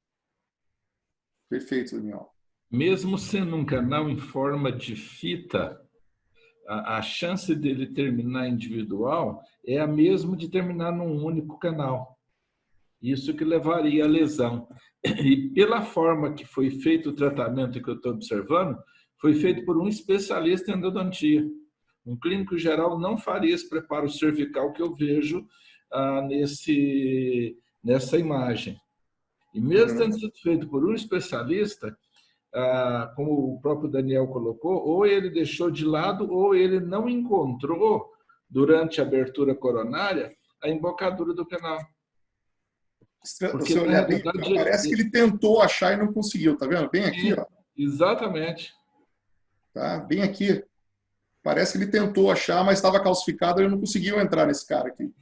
Perfeito, Daniel. Mesmo sendo um canal em forma de fita, a chance dele terminar individual é a mesma de terminar num único canal. Isso que levaria à lesão. E pela forma que foi feito o tratamento que eu estou observando, foi feito por um especialista em endodontia. Um clínico geral não faria esse preparo cervical que eu vejo nessa imagem. E mesmo tendo sido feito por um especialista, como o próprio Daniel colocou, ou ele deixou de lado ou ele não encontrou, durante a abertura coronária, a embocadura do canal. Porque, você olhar bem, parece que ele tentou achar e não conseguiu, tá vendo? Bem aqui, ó. Exatamente. Tá? Bem aqui. Parece que ele tentou achar, mas estava calcificado e ele não conseguiu entrar nesse cara aqui.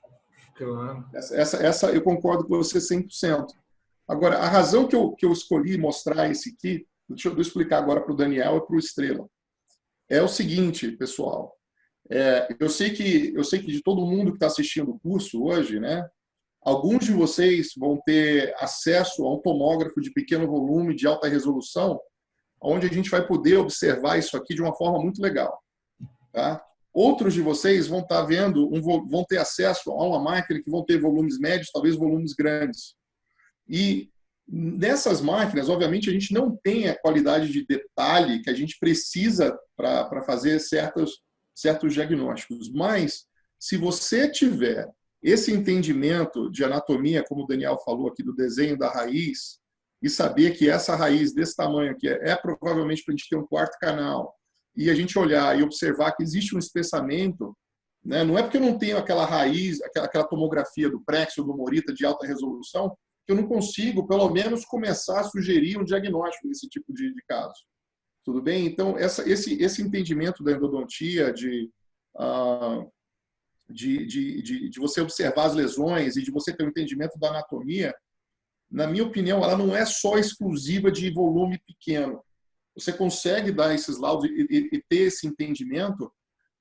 Claro. Essa eu concordo com você 100%. Agora, a razão que eu escolhi mostrar esse aqui, deixa eu explicar agora para o Daniel e para o Estrela, é o seguinte, pessoal. Eu sei que de todo mundo que está assistindo o curso hoje, né, alguns de vocês vão ter acesso a um tomógrafo de pequeno volume, de alta resolução, onde a gente vai poder observar isso aqui de uma forma muito legal. Tá? Outros de vocês vão estar vão ter acesso a uma máquina que vão ter volumes médios, talvez volumes grandes. E nessas máquinas, obviamente, a gente não tem a qualidade de detalhe que a gente precisa para fazer certos diagnósticos. Mas, se você tiver esse entendimento de anatomia, como o Daniel falou aqui, do desenho da raiz, e saber que essa raiz desse tamanho aqui é provavelmente para a gente ter um quarto canal, e a gente olhar e observar que existe um espessamento, né? Não é porque eu não tenho aquela raiz, aquela tomografia do Prex ou do Morita de alta resolução, que eu não consigo, pelo menos, começar a sugerir um diagnóstico desse tipo de caso. Tudo bem? Então, esse entendimento da endodontia, de você observar as lesões e de você ter um entendimento da anatomia, na minha opinião, ela não é só exclusiva de volume pequeno. Você consegue dar esses laudos e ter esse entendimento,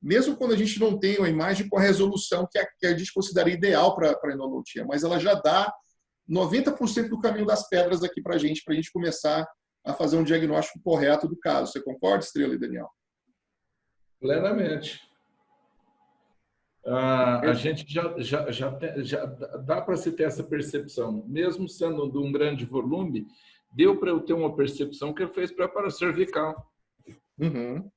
mesmo quando a gente não tem uma imagem com a resolução que a gente considera ideal para a endodontia, mas ela já dá 90% do caminho das pedras aqui para a gente começar a fazer um diagnóstico correto do caso. Você concorda, Estrela e Daniel? Plenamente. A gente já dá para se ter essa percepção. Mesmo sendo de um grande volume, deu para eu ter uma percepção que ele fez preparação cervical. Uhum.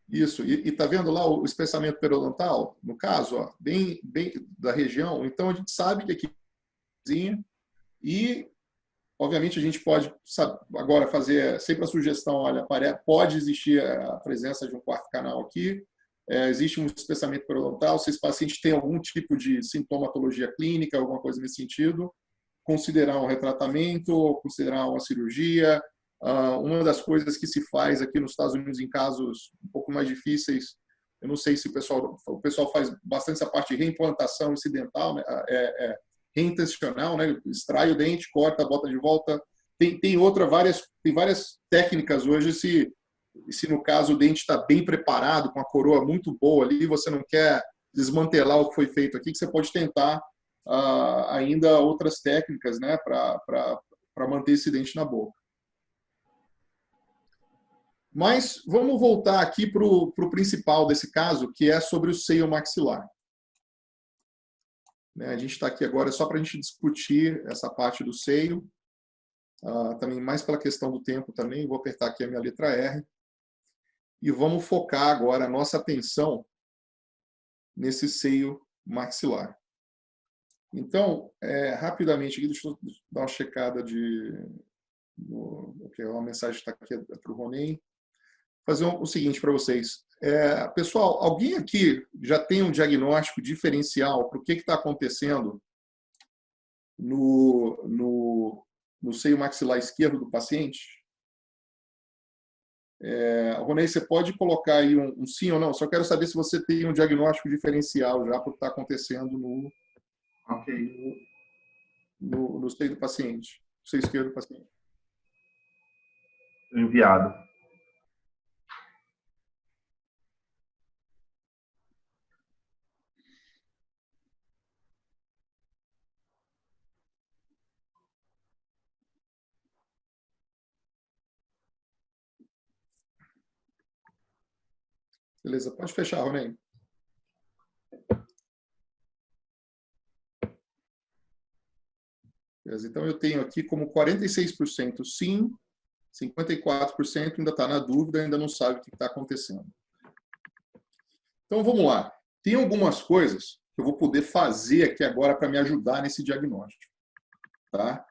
Isso. E tá vendo lá o espessamento periodontal? No caso, ó, bem da região. Então, a gente sabe que aqui e, obviamente, a gente pode agora fazer sempre a sugestão, olha, pode existir a presença de um quarto canal aqui, existe um espessamento periodontal, se esse paciente tem algum tipo de sintomatologia clínica, alguma coisa nesse sentido, considerar um retratamento, considerar uma cirurgia. Uma das coisas que se faz aqui nos Estados Unidos em casos um pouco mais difíceis, eu não sei se o pessoal faz bastante essa parte de reimplantação incidental, né? Reintencional, né? Extrai o dente, corta, bota de volta. Tem várias técnicas hoje. Se no caso o dente está bem preparado, com a coroa muito boa ali, você não quer desmantelar o que foi feito aqui, que você pode tentar ainda outras técnicas, né, para manter esse dente na boca. Mas vamos voltar aqui para o principal desse caso, que é sobre o seio maxilar. A gente está aqui agora só para a gente discutir essa parte do seio, também mais pela questão do tempo também. Vou apertar aqui a minha letra R e vamos focar agora a nossa atenção nesse seio maxilar. Então, rapidamente, aqui, deixa eu dar uma checada uma mensagem está aqui para o Ronei. Fazer o seguinte para vocês. Pessoal, alguém aqui já tem um diagnóstico diferencial para o que está acontecendo no seio maxilar esquerdo do paciente? Ronei, você pode colocar aí um sim ou não? Só quero saber se você tem um diagnóstico diferencial já para o que está acontecendo no seio do paciente, no seio esquerdo do paciente. Enviado. Beleza, pode fechar, Ronei. Beleza, então eu tenho aqui como 46% sim, 54% ainda está na dúvida, ainda não sabe o que está acontecendo. Então vamos lá. Tem algumas coisas que eu vou poder fazer aqui agora para me ajudar nesse diagnóstico. Tá?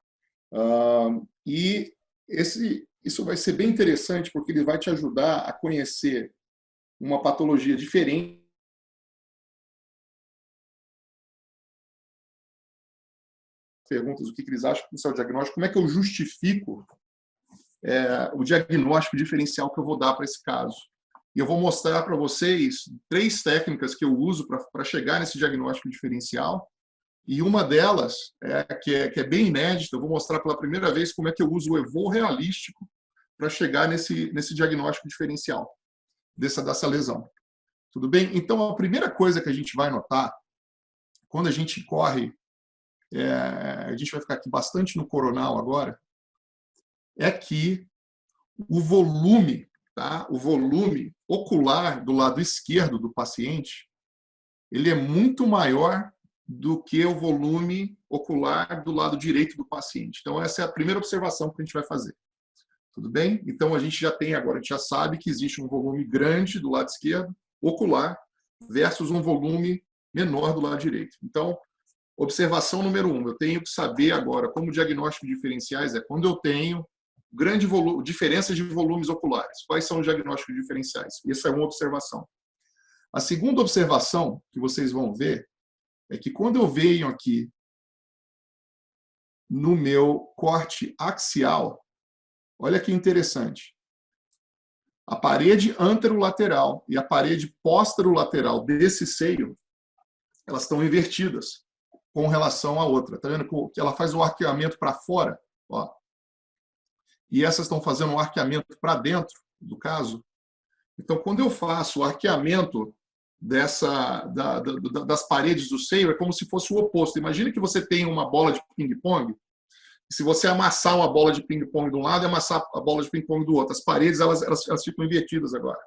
E isso vai ser bem interessante porque ele vai te ajudar a conhecer uma patologia diferente. Perguntas, o que eles acham do seu diagnóstico, como é que eu justifico o diagnóstico diferencial que eu vou dar para esse caso. E eu vou mostrar para vocês 3 técnicas que eu uso para chegar nesse diagnóstico diferencial. E uma delas, que é bem inédita, eu vou mostrar pela primeira vez como é que eu uso o EVO realístico para chegar nesse diagnóstico diferencial dessa lesão. Tudo bem? Então, a primeira coisa que a gente vai notar, quando a gente corre, a gente vai ficar aqui bastante no coronal agora, é que o volume, tá? O volume ocular do lado esquerdo do paciente, ele é muito maior do que o volume ocular do lado direito do paciente. Então, essa é a primeira observação que a gente vai fazer. Tudo bem? Então, a gente já tem agora, a gente já sabe que existe um volume grande do lado esquerdo, ocular, versus um volume menor do lado direito. Então, observação número 1. Eu tenho que saber agora como diagnóstico de diferenciais é quando eu tenho grande volume, diferença de volumes oculares. Quais são os diagnósticos diferenciais? Essa é uma observação. A segunda observação que vocês vão ver é que quando eu venho aqui no meu corte axial, olha que interessante. A parede anterolateral e a parede posterolateral desse seio, elas estão invertidas com relação à outra. Está vendo que ela faz o arqueamento para fora? Ó. E essas estão fazendo um arqueamento para dentro, do caso. Então, quando eu faço o arqueamento das paredes do seio, é como se fosse o oposto. Imagina que você tem uma bola de ping-pong. Se você amassar uma bola de ping-pong de um lado e amassar a bola de ping-pong do outro, as paredes elas ficam invertidas agora.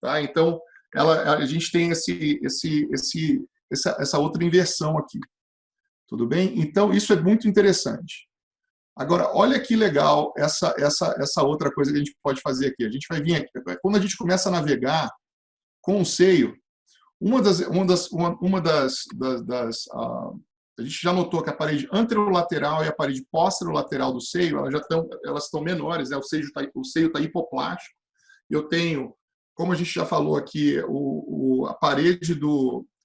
Tá? Então, a gente tem essa outra inversão aqui. Tudo bem? Então, isso é muito interessante. Agora, olha que legal essa outra coisa que a gente pode fazer aqui. A gente vai vir aqui. Quando a gente começa a navegar com o seio, a gente já notou que a parede anterolateral e a parede posterolateral do seio, elas estão menores, né? O seio está hipoplástico. Eu tenho, como a gente já falou aqui, a parede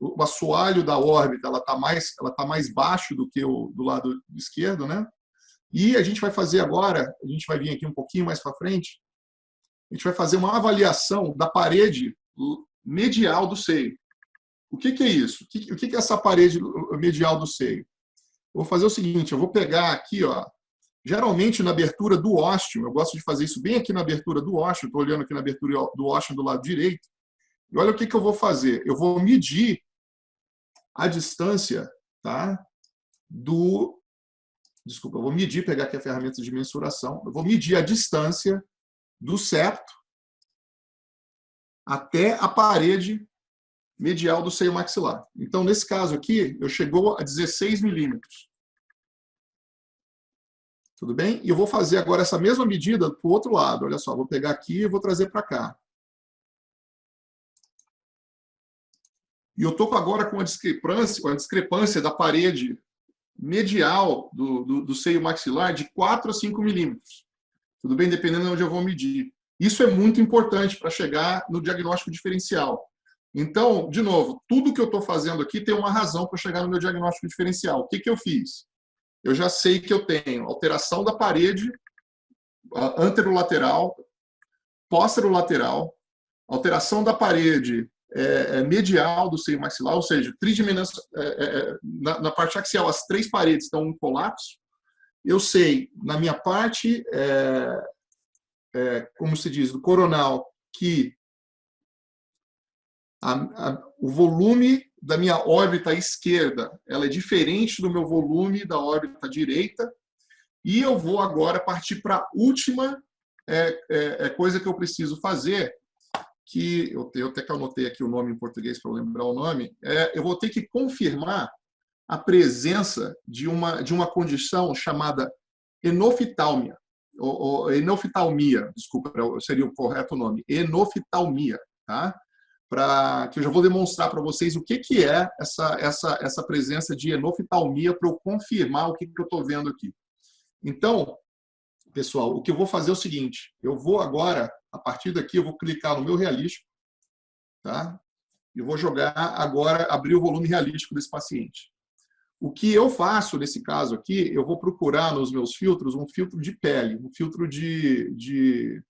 o assoalho da órbita, ela tá mais baixo do que do lado esquerdo, né? E a gente vai fazer agora, a gente vai vir aqui um pouquinho mais para frente, a gente vai fazer uma avaliação da parede medial do seio. O que é isso? O que é essa parede medial do seio? Eu vou fazer o seguinte, eu vou pegar aqui, ó, geralmente na abertura do ósteo, eu gosto de fazer isso bem aqui na abertura do ósteo, estou olhando aqui na abertura do ósteo do lado direito, e olha o que eu vou fazer. Eu vou medir a distância, tá, Desculpa, eu vou medir, pegar aqui a ferramenta de mensuração, eu vou medir a distância do septo até a parede medial do seio maxilar. Então, nesse caso aqui, eu chegou a 16 milímetros. Tudo bem? E eu vou fazer agora essa mesma medida para o outro lado. Olha só, vou pegar aqui e vou trazer para cá. E eu estou agora com a discrepância da parede medial do seio maxilar de 4 a 5 milímetros. Tudo bem? Dependendo de onde eu vou medir. Isso é muito importante para chegar no diagnóstico diferencial. Então, de novo, tudo que eu estou fazendo aqui tem uma razão para chegar no meu diagnóstico diferencial. O que eu fiz? Eu já sei que eu tenho alteração da parede anterolateral, posterolateral, alteração da parede medial do seio maxilar, ou seja, na parte axial, as 3 paredes estão em colapso. Eu sei, na minha parte, como se diz, do coronal, que o volume da minha órbita esquerda ela é diferente do meu volume da órbita direita, e eu vou agora partir para a última coisa que eu preciso fazer, que eu até que anotei aqui o nome em português para eu lembrar o nome, eu vou ter que confirmar a presença de uma condição chamada enoftalmia, ou enoftalmia, desculpa, seria o correto nome, enoftalmia, tá? Que eu já vou demonstrar para vocês o que é essa presença de enoftalmia para eu confirmar o que eu estou vendo aqui. Então, pessoal, o que eu vou fazer é o seguinte, eu vou agora, a partir daqui, eu vou clicar no meu realístico, tá? E vou jogar agora, abrir o volume realístico desse paciente. O que eu faço nesse caso aqui, eu vou procurar nos meus filtros um filtro de pele, um filtro de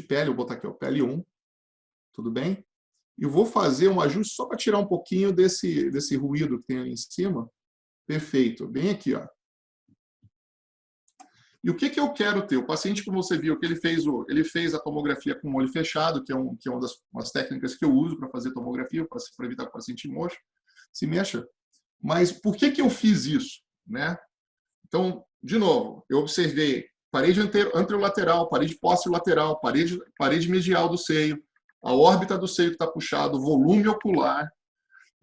pele, eu vou botar aqui, ó, pele 1, tudo bem? E eu vou fazer um ajuste só para tirar um pouquinho desse ruído que tem ali em cima. Perfeito, bem aqui, ó. E o que eu quero ter? O paciente, como você viu, que ele fez a tomografia com o olho fechado, que é uma das técnicas que eu uso para fazer tomografia, para evitar que o paciente se mexa. Mas por que eu fiz isso, né? Então, de novo, eu observei parede anterolateral, parede posterolateral, parede medial do seio, a órbita do seio que está puxado, volume ocular.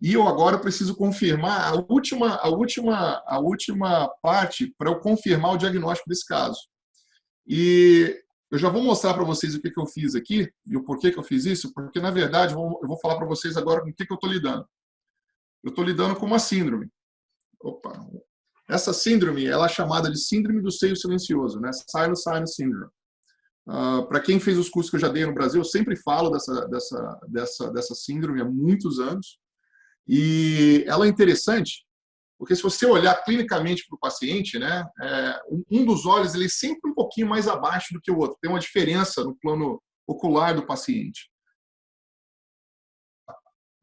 E eu agora preciso confirmar a última parte para eu confirmar o diagnóstico desse caso. E eu já vou mostrar para vocês o que eu fiz aqui e o porquê que eu fiz isso, porque, na verdade, eu vou falar para vocês agora com o que eu estou lidando. eu estou lidando com uma síndrome. Opa. Essa síndrome, ela é chamada de síndrome do seio silencioso, né? Silent Sinus Syndrome. Para quem fez os cursos que eu já dei no Brasil, eu sempre falo dessa síndrome há muitos anos. E ela é interessante, porque se você olhar clinicamente para o paciente, né, um dos olhos ele é sempre um pouquinho mais abaixo do que o outro. Tem uma diferença no plano ocular do paciente.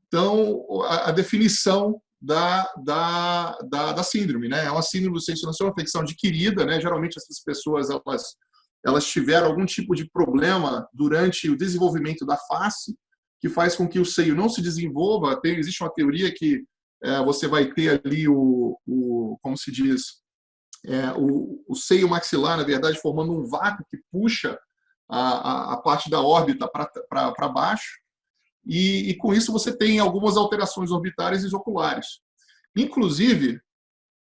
Então, a definição da síndrome, né? É uma síndrome do seio silencioso, uma infecção adquirida, né? Geralmente essas pessoas elas tiveram algum tipo de problema durante o desenvolvimento da face, que faz com que o seio não se desenvolva. Existe uma teoria que você vai ter ali como se diz, o seio maxilar, na verdade, formando um vácuo que puxa a parte da órbita para baixo. E com isso você tem algumas alterações orbitárias e oculares. Inclusive,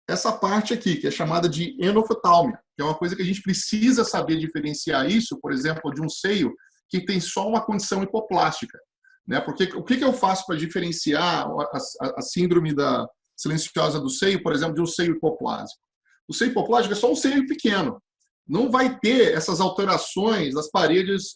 essa parte aqui, que é chamada de enoftalmia, que é uma coisa que a gente precisa saber diferenciar isso, por exemplo, de um seio que tem só uma condição hipoplástica. Né? Porque o que eu faço para diferenciar a síndrome silenciosa do seio, por exemplo, de um seio hipoplásico? O seio hipoplásico é só um seio pequeno. Não vai ter essas alterações das paredes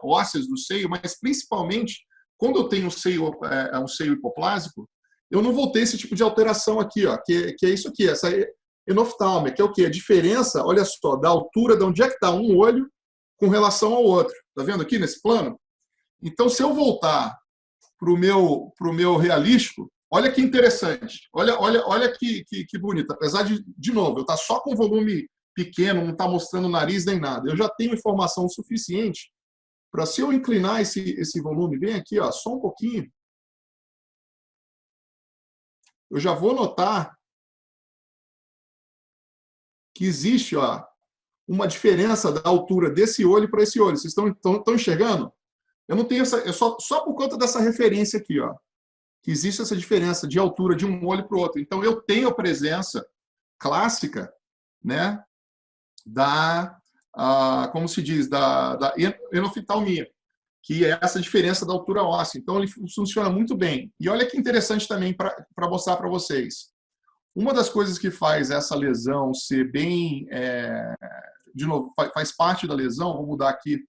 ósseas do seio, mas principalmente quando eu tenho um seio hipoplásico, eu não vou ter esse tipo de alteração aqui, ó, que é isso aqui, essa enoftalmia, que é o quê? A diferença, olha só, da altura de onde é que está um olho com relação ao outro. Está vendo aqui nesse plano? Então, se eu voltar para o meu realístico, olha que interessante, olha que bonito. Apesar de novo, eu estou só com volume pequeno, não está mostrando o nariz nem nada. Eu já tenho informação suficiente para, se eu inclinar esse volume bem aqui, ó, só um pouquinho, eu já vou notar que existe, ó, uma diferença da altura desse olho para esse olho. Vocês estão enxergando? Eu não tenho só por conta dessa referência aqui, ó, que existe essa diferença de altura de um olho para o outro. Então, eu tenho a presença clássica, né, como se diz, da enoftalmia, que é essa diferença da altura óssea. Então, ele funciona muito bem. E olha que interessante também para mostrar para vocês. Uma das coisas que faz essa lesão ser bem... de novo, faz parte da lesão, vou mudar aqui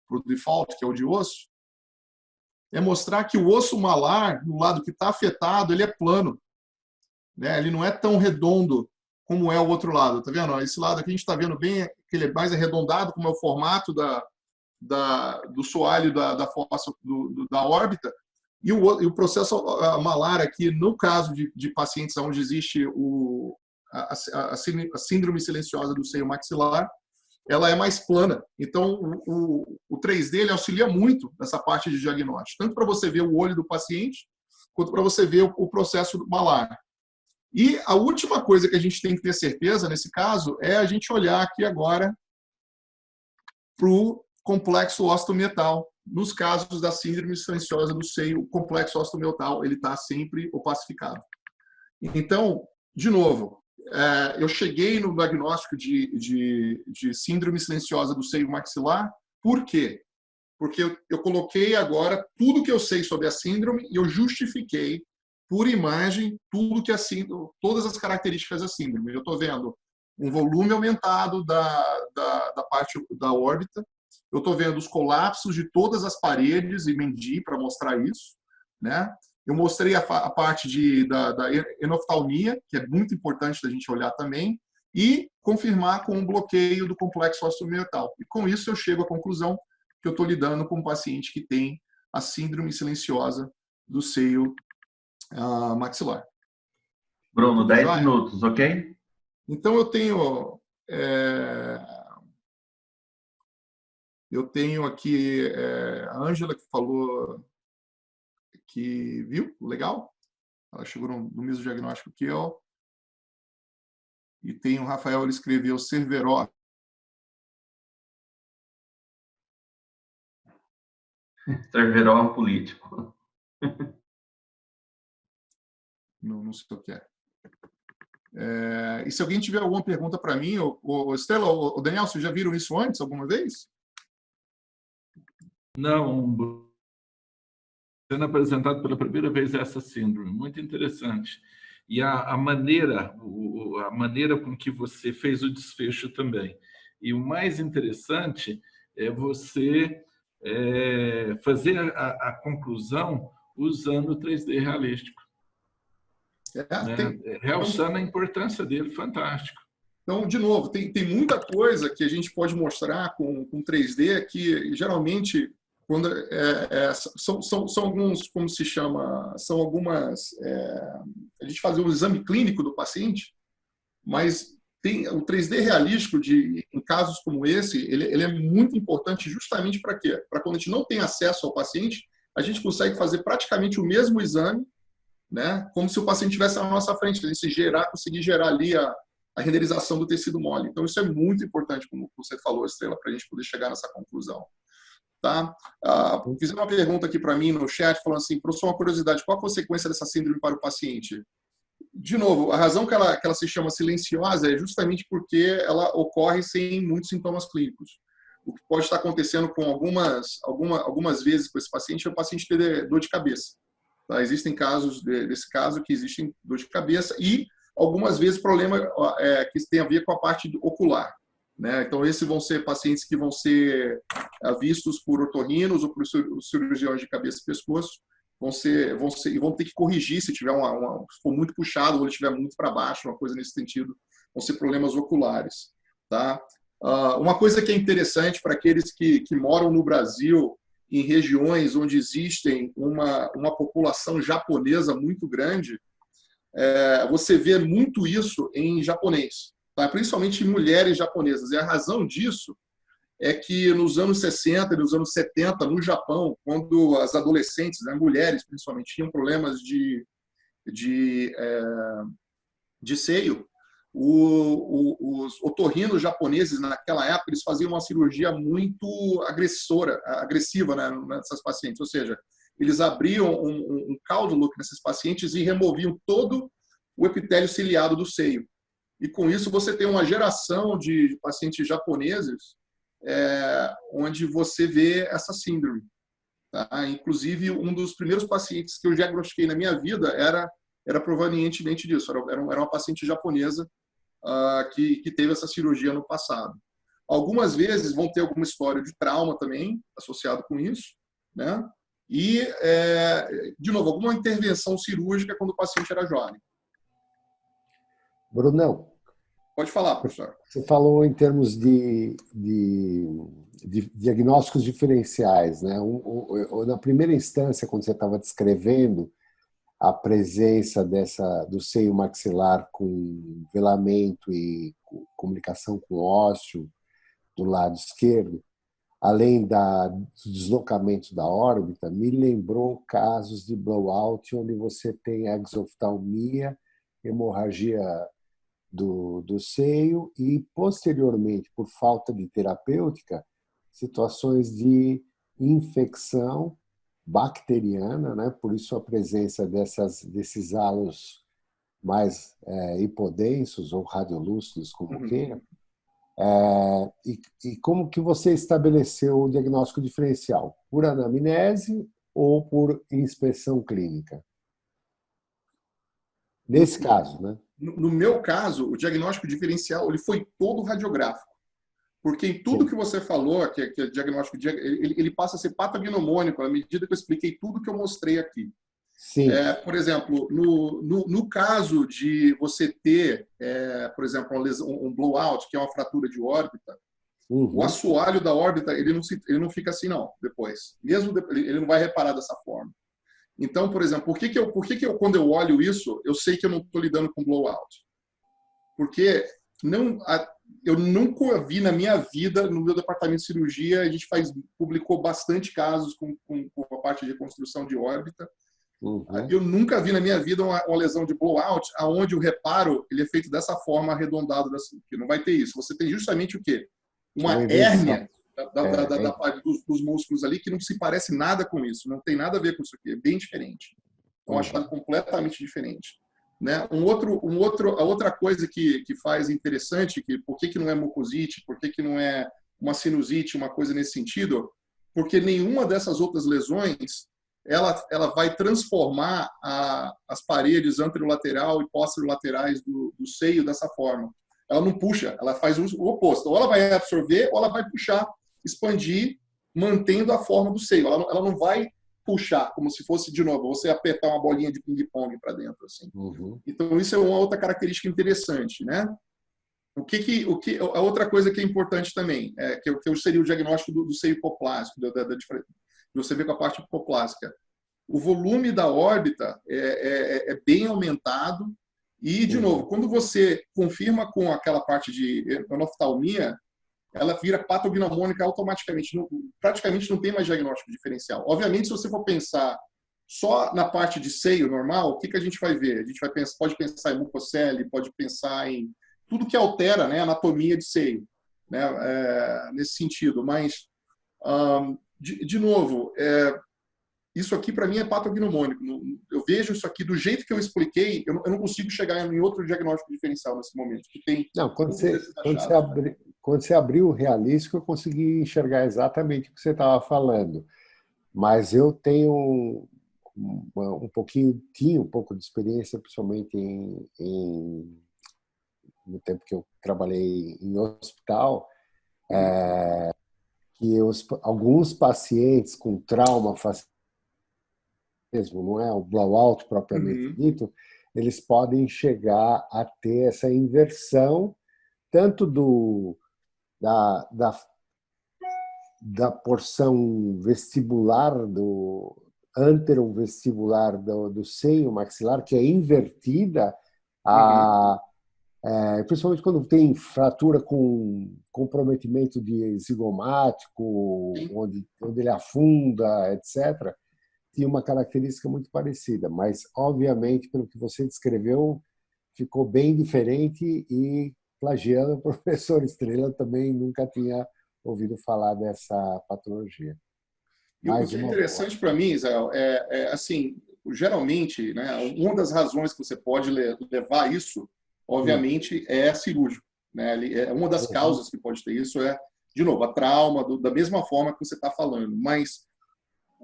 para o default, que é o de osso, é mostrar que o osso malar, no lado que está afetado, ele é plano. Né? Ele não é tão redondo como é o outro lado. Tá vendo? Esse lado aqui a gente está vendo bem que ele é mais arredondado, como é o formato do soalho da fossa da órbita. E o processo malar aqui, no caso de pacientes onde existe a síndrome silenciosa do seio maxilar, ela é mais plana. Então, o 3D ele auxilia muito nessa parte de diagnóstico, tanto para você ver o olho do paciente, quanto para você ver o processo malar. E a última coisa que a gente tem que ter certeza, nesse caso, é a gente olhar aqui agora para o complexo osteometal. Nos casos da síndrome silenciosa do seio, o complexo osteometal ele está sempre opacificado. Então, de novo, eu cheguei no diagnóstico de síndrome silenciosa do seio maxilar. Por quê? Porque eu coloquei agora tudo que eu sei sobre a síndrome e eu justifiquei por imagem tudo que todas as características da síndrome. Eu estou vendo um volume aumentado da parte da órbita, eu estou vendo os colapsos de todas as paredes e medi para mostrar isso, né? Eu mostrei a parte da enoftalmia, que é muito importante da gente olhar também, e confirmar com um bloqueio do complexo osteometal. E com isso eu chego à conclusão que eu estou lidando com um paciente que tem a síndrome silenciosa do seio maxilar. Bruno, 10 minutos, ok? Então eu tenho aqui a Ângela que falou que viu, legal. Ela chegou no mesmo diagnóstico que eu. E tem o Rafael, ele escreveu Cerveró. Cerveró é um político. Não sei o que é. E se alguém tiver alguma pergunta para mim, o Estela, o Daniel, vocês já viram isso antes, alguma vez? Não, sendo apresentado pela primeira vez essa síndrome, muito interessante. E a maneira com que você fez o desfecho também. E o mais interessante é você fazer a conclusão usando o 3D realístico, né? Realçando a importância dele, fantástico. Então, de novo, tem muita coisa que a gente pode mostrar com 3D que, geralmente, quando são alguns, como se chama, são algumas... a gente faz um exame clínico do paciente, mas tem o 3D realístico, em casos como esse, ele é muito importante justamente para quê? Para quando a gente não tem acesso ao paciente, a gente consegue fazer praticamente o mesmo exame, né, como se o paciente estivesse na nossa frente, a gente conseguir gerar ali a renderização do tecido mole. Então, isso é muito importante, como você falou, Estrela, para a gente poder chegar nessa conclusão. Tá? Fizeram uma pergunta aqui para mim no chat, falando assim, professor, uma curiosidade, qual a consequência dessa síndrome para o paciente? De novo, a razão que ela se chama silenciosa é justamente porque ela ocorre sem muitos sintomas clínicos. O que pode estar acontecendo com algumas vezes com esse paciente é o paciente ter dor de cabeça. Tá? Existem casos desse caso que existem dor de cabeça e algumas vezes problema que tem a ver com a parte ocular, né? Então, esses vão ser pacientes que vão ser vistos por otorrinos ou por cirurgiões de cabeça e pescoço, e vão ter que corrigir se tiver se for muito puxado ou ele estiver muito para baixo, uma coisa nesse sentido, vão ser problemas oculares. Tá? Uma coisa que é interessante para aqueles que moram no Brasil, em regiões onde existem uma população japonesa muito grande, você vê muito isso em japonês, tá? Principalmente em mulheres japonesas. E a razão disso é que nos anos 60 e nos anos 70, no Japão, quando as adolescentes, né, mulheres principalmente, tinham problemas de seio, os otorrinos japoneses, naquela época, eles faziam uma cirurgia muito agressiva, né, nessas pacientes. Ou seja, eles abriam um caudo nesses pacientes e removiam todo o epitélio ciliado do seio. E com isso você tem uma geração de pacientes japoneses onde você vê essa síndrome. Tá? Inclusive, um dos primeiros pacientes que eu diagnostiquei na minha vida era provenientemente disso. Era uma paciente japonesa que teve essa cirurgia no passado. Algumas vezes vão ter alguma história de trauma também associado com isso, né? E, de novo, alguma intervenção cirúrgica quando o paciente era jovem. Brunão. Pode falar, professor. Você falou em termos de diagnósticos diferenciais, né? Na primeira instância, quando você estava descrevendo a presença do seio maxilar com velamento e comunicação com ósseo do lado esquerdo, além do deslocamento da órbita, me lembrou casos de blowout onde você tem exoftalmia, hemorragia do seio e, posteriormente, por falta de terapêutica, situações de infecção bacteriana, né? Por isso a presença desses halos mais hipodensos ou radiolúcidos, como queira. E como que você estabeleceu o diagnóstico diferencial? Por anamnese ou por inspeção clínica? Nesse caso, né? No meu caso, o diagnóstico diferencial ele foi todo radiográfico. Porque em tudo que você falou, que é diagnóstico, ele passa a ser patognomônico à medida que eu expliquei tudo que eu mostrei aqui. Sim. Por exemplo, no caso de você ter, por exemplo, um blowout, que é uma fratura de órbita, o assoalho da órbita ele não fica assim, não, depois. Mesmo ele não vai reparar dessa forma. Então, por exemplo, por que eu, quando eu olho isso, eu sei que eu não estou lidando com blowout? Porque eu nunca vi na minha vida, no meu departamento de cirurgia, a gente publicou bastante casos com a parte de reconstrução de órbita. Eu nunca vi na minha vida uma lesão de blowout onde o reparo ele é feito dessa forma, arredondado, que não vai ter isso. Você tem justamente o quê? Uma hérnia da parte dos músculos ali que não se parece nada com isso, não tem nada a ver com isso aqui, é bem diferente. É um achado completamente diferente. Né? A outra coisa que faz interessante, por que não é mucosite, por que não é uma sinusite, uma coisa nesse sentido, porque nenhuma dessas outras lesões ela vai transformar as paredes anterolateral e posterolaterais do seio dessa forma. Ela não puxa, ela faz o oposto. Ou ela vai absorver, ou ela vai puxar, expandir, mantendo a forma do seio. Ela não vai puxar, como se fosse, de novo, você apertar uma bolinha de ping-pong para dentro. Assim. Uhum. Então, isso é uma outra característica interessante, né? A outra coisa que é importante também, que seria o diagnóstico do seio hipoplásico, você vê com a parte hipoplásica. O volume da órbita é bem aumentado e, de novo, quando você confirma com aquela parte de enoftalmia, ela vira patognomônica automaticamente. Praticamente não tem mais diagnóstico diferencial. Obviamente, se você for pensar só na parte de seio normal, o que a gente vai ver? A gente pode pensar em mucocele, pode pensar em tudo que altera, né, a anatomia de seio, né, nesse sentido. Mas, de novo, isso aqui para mim é patognomônico. Eu vejo isso aqui do jeito que eu expliquei, eu não consigo chegar em outro diagnóstico diferencial nesse momento. Que tem Não, quando você abriu o Realístico, eu consegui enxergar exatamente o que você estava falando. Mas eu tenho tinha um pouco de experiência, principalmente no tempo que eu trabalhei em hospital, que alguns pacientes com trauma mesmo, não é o blowout propriamente dito, eles podem chegar a ter essa inversão tanto da porção vestibular anterovestibular do seio maxilar, que é invertida, principalmente quando tem fratura com comprometimento de zigomático, onde ele afunda, etc., tinha uma característica muito parecida, mas, obviamente, pelo que você descreveu, ficou bem diferente e, plagiando o professor Estrela, também nunca tinha ouvido falar dessa patologia. E o que é interessante para mim, Israel, assim, geralmente, né, uma das razões que você pode levar isso, obviamente, é cirúrgico. Né? Uma das causas que pode ter isso de novo, a trauma, da mesma forma que você está falando. Mas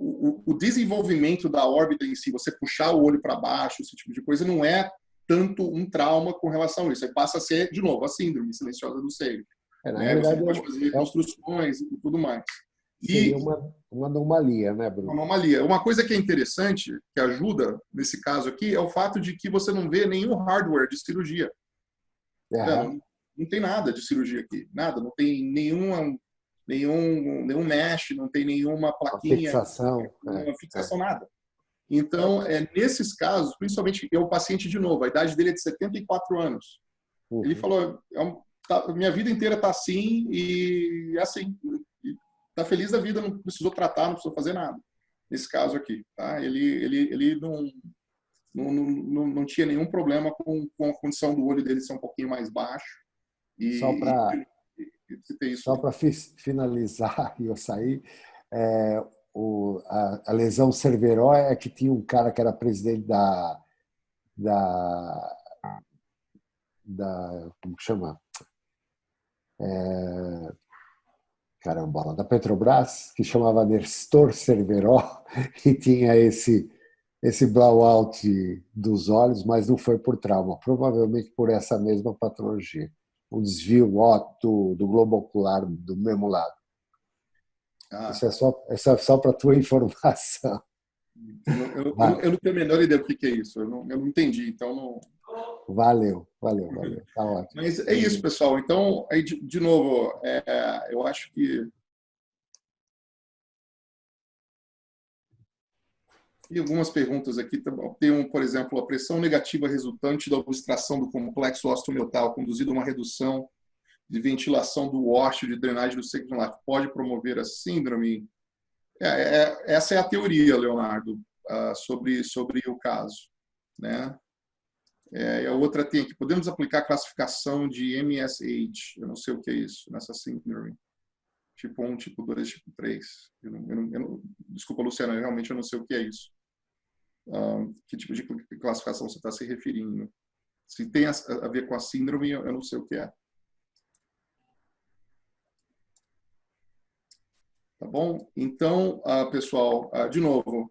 o desenvolvimento da órbita em si, você puxar o olho para baixo, esse tipo de coisa, não é tanto um trauma com relação a isso. Aí passa a ser, de novo, a síndrome silenciosa do seio. Na verdade, você pode fazer reconstruções e tudo mais. Seria uma anomalia, né, Bruno? Uma anomalia. Uma coisa que é interessante, que ajuda nesse caso aqui, é o fato de que você não vê nenhum hardware de cirurgia. Não tem nada de cirurgia aqui. Nada. Não tem nenhum mesh, não tem nenhuma plaquinha. Uma fixação, nada. Então, nesses casos, principalmente o paciente, de novo, a idade dele é de 74 anos. Ele falou, minha vida inteira está assim e é assim. Está feliz da vida, não precisou tratar, não precisou fazer nada. Nesse caso aqui, tá? Ele não tinha nenhum problema com a condição do olho dele ser um pouquinho mais baixo. Só para finalizar e eu sair, a lesão Cerveró é que tinha um cara que era presidente como que chama? Carambola, da Petrobras, que chamava Nestor Cerveró, e tinha esse blowout dos olhos, mas não foi por trauma, provavelmente por essa mesma patologia, um desvio óptico do globo ocular do mesmo lado. Isso é só para a tua informação. Eu não tenho a menor ideia do que é isso, eu não entendi, então não... Valeu. Tá ótimo. Mas é isso, pessoal. Então, aí, de novo, eu acho que... E algumas perguntas aqui. Tem, por exemplo, a pressão negativa resultante da obstrução do complexo osteomiotal conduzido a uma redução de ventilação do ósseo de drenagem do seio pode promover a síndrome? Essa é a teoria, Leonardo, sobre o caso, né? E a outra tem aqui, podemos aplicar a classificação de MSH, eu não sei o que é isso, nessa síndrome. Tipo 1, tipo 2, tipo 3. Desculpa, Luciana, realmente eu não sei o que é isso. Que tipo de classificação você está se referindo? Se tem a ver com a síndrome, eu não sei o que é. Tá bom? Então, pessoal, de novo,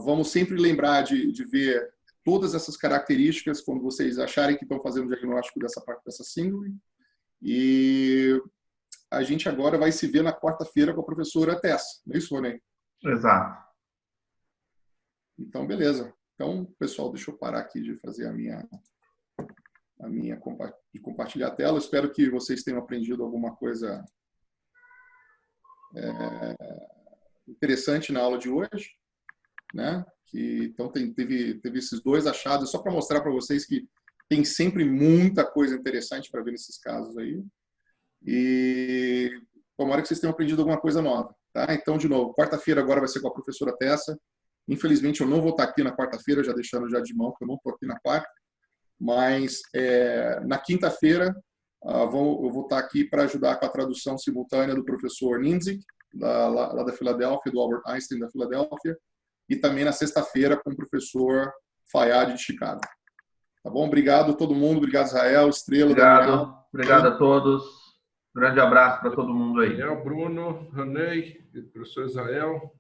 Vamos sempre lembrar de ver todas essas características quando vocês acharem que estão fazendo o diagnóstico dessa síndrome. E a gente agora vai se ver na quarta-feira com a professora Tessa. Não é isso, Rony? Exato. Então, beleza. Então, pessoal, deixa eu parar aqui de fazer de compartilhar a tela. Espero que vocês tenham aprendido alguma coisa interessante na aula de hoje, né? Então, teve esses dois achados, só para mostrar para vocês que tem sempre muita coisa interessante para ver nesses casos aí. E tomara que vocês tenham aprendido alguma coisa nova. Tá? Então, de novo, quarta-feira agora vai ser com a professora Tessa. Infelizmente, eu não vou estar aqui na quarta-feira, já deixando já de mão, porque eu não estou aqui na quarta. Mas na quinta-feira eu vou estar aqui para ajudar com a tradução simultânea do professor Ninzik, lá da Filadélfia, do Albert Einstein da Filadélfia, e também na sexta-feira com o professor Fayad de Chicago. Tá bom? Obrigado a todo mundo, obrigado Israel, Estrela, Daniel. Obrigado a todos. Grande abraço para todo mundo aí. Daniel, Bruno, Ranei, professor Israel.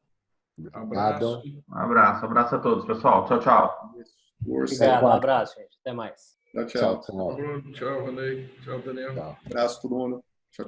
Abraço. Abraço a todos, pessoal. Tchau, tchau. Obrigado, um abraço, gente. Até mais. Tchau. Tchau, Bruno. Tchau, Ranei. Tchau, Daniel. Abraço a todo mundo. Tchau.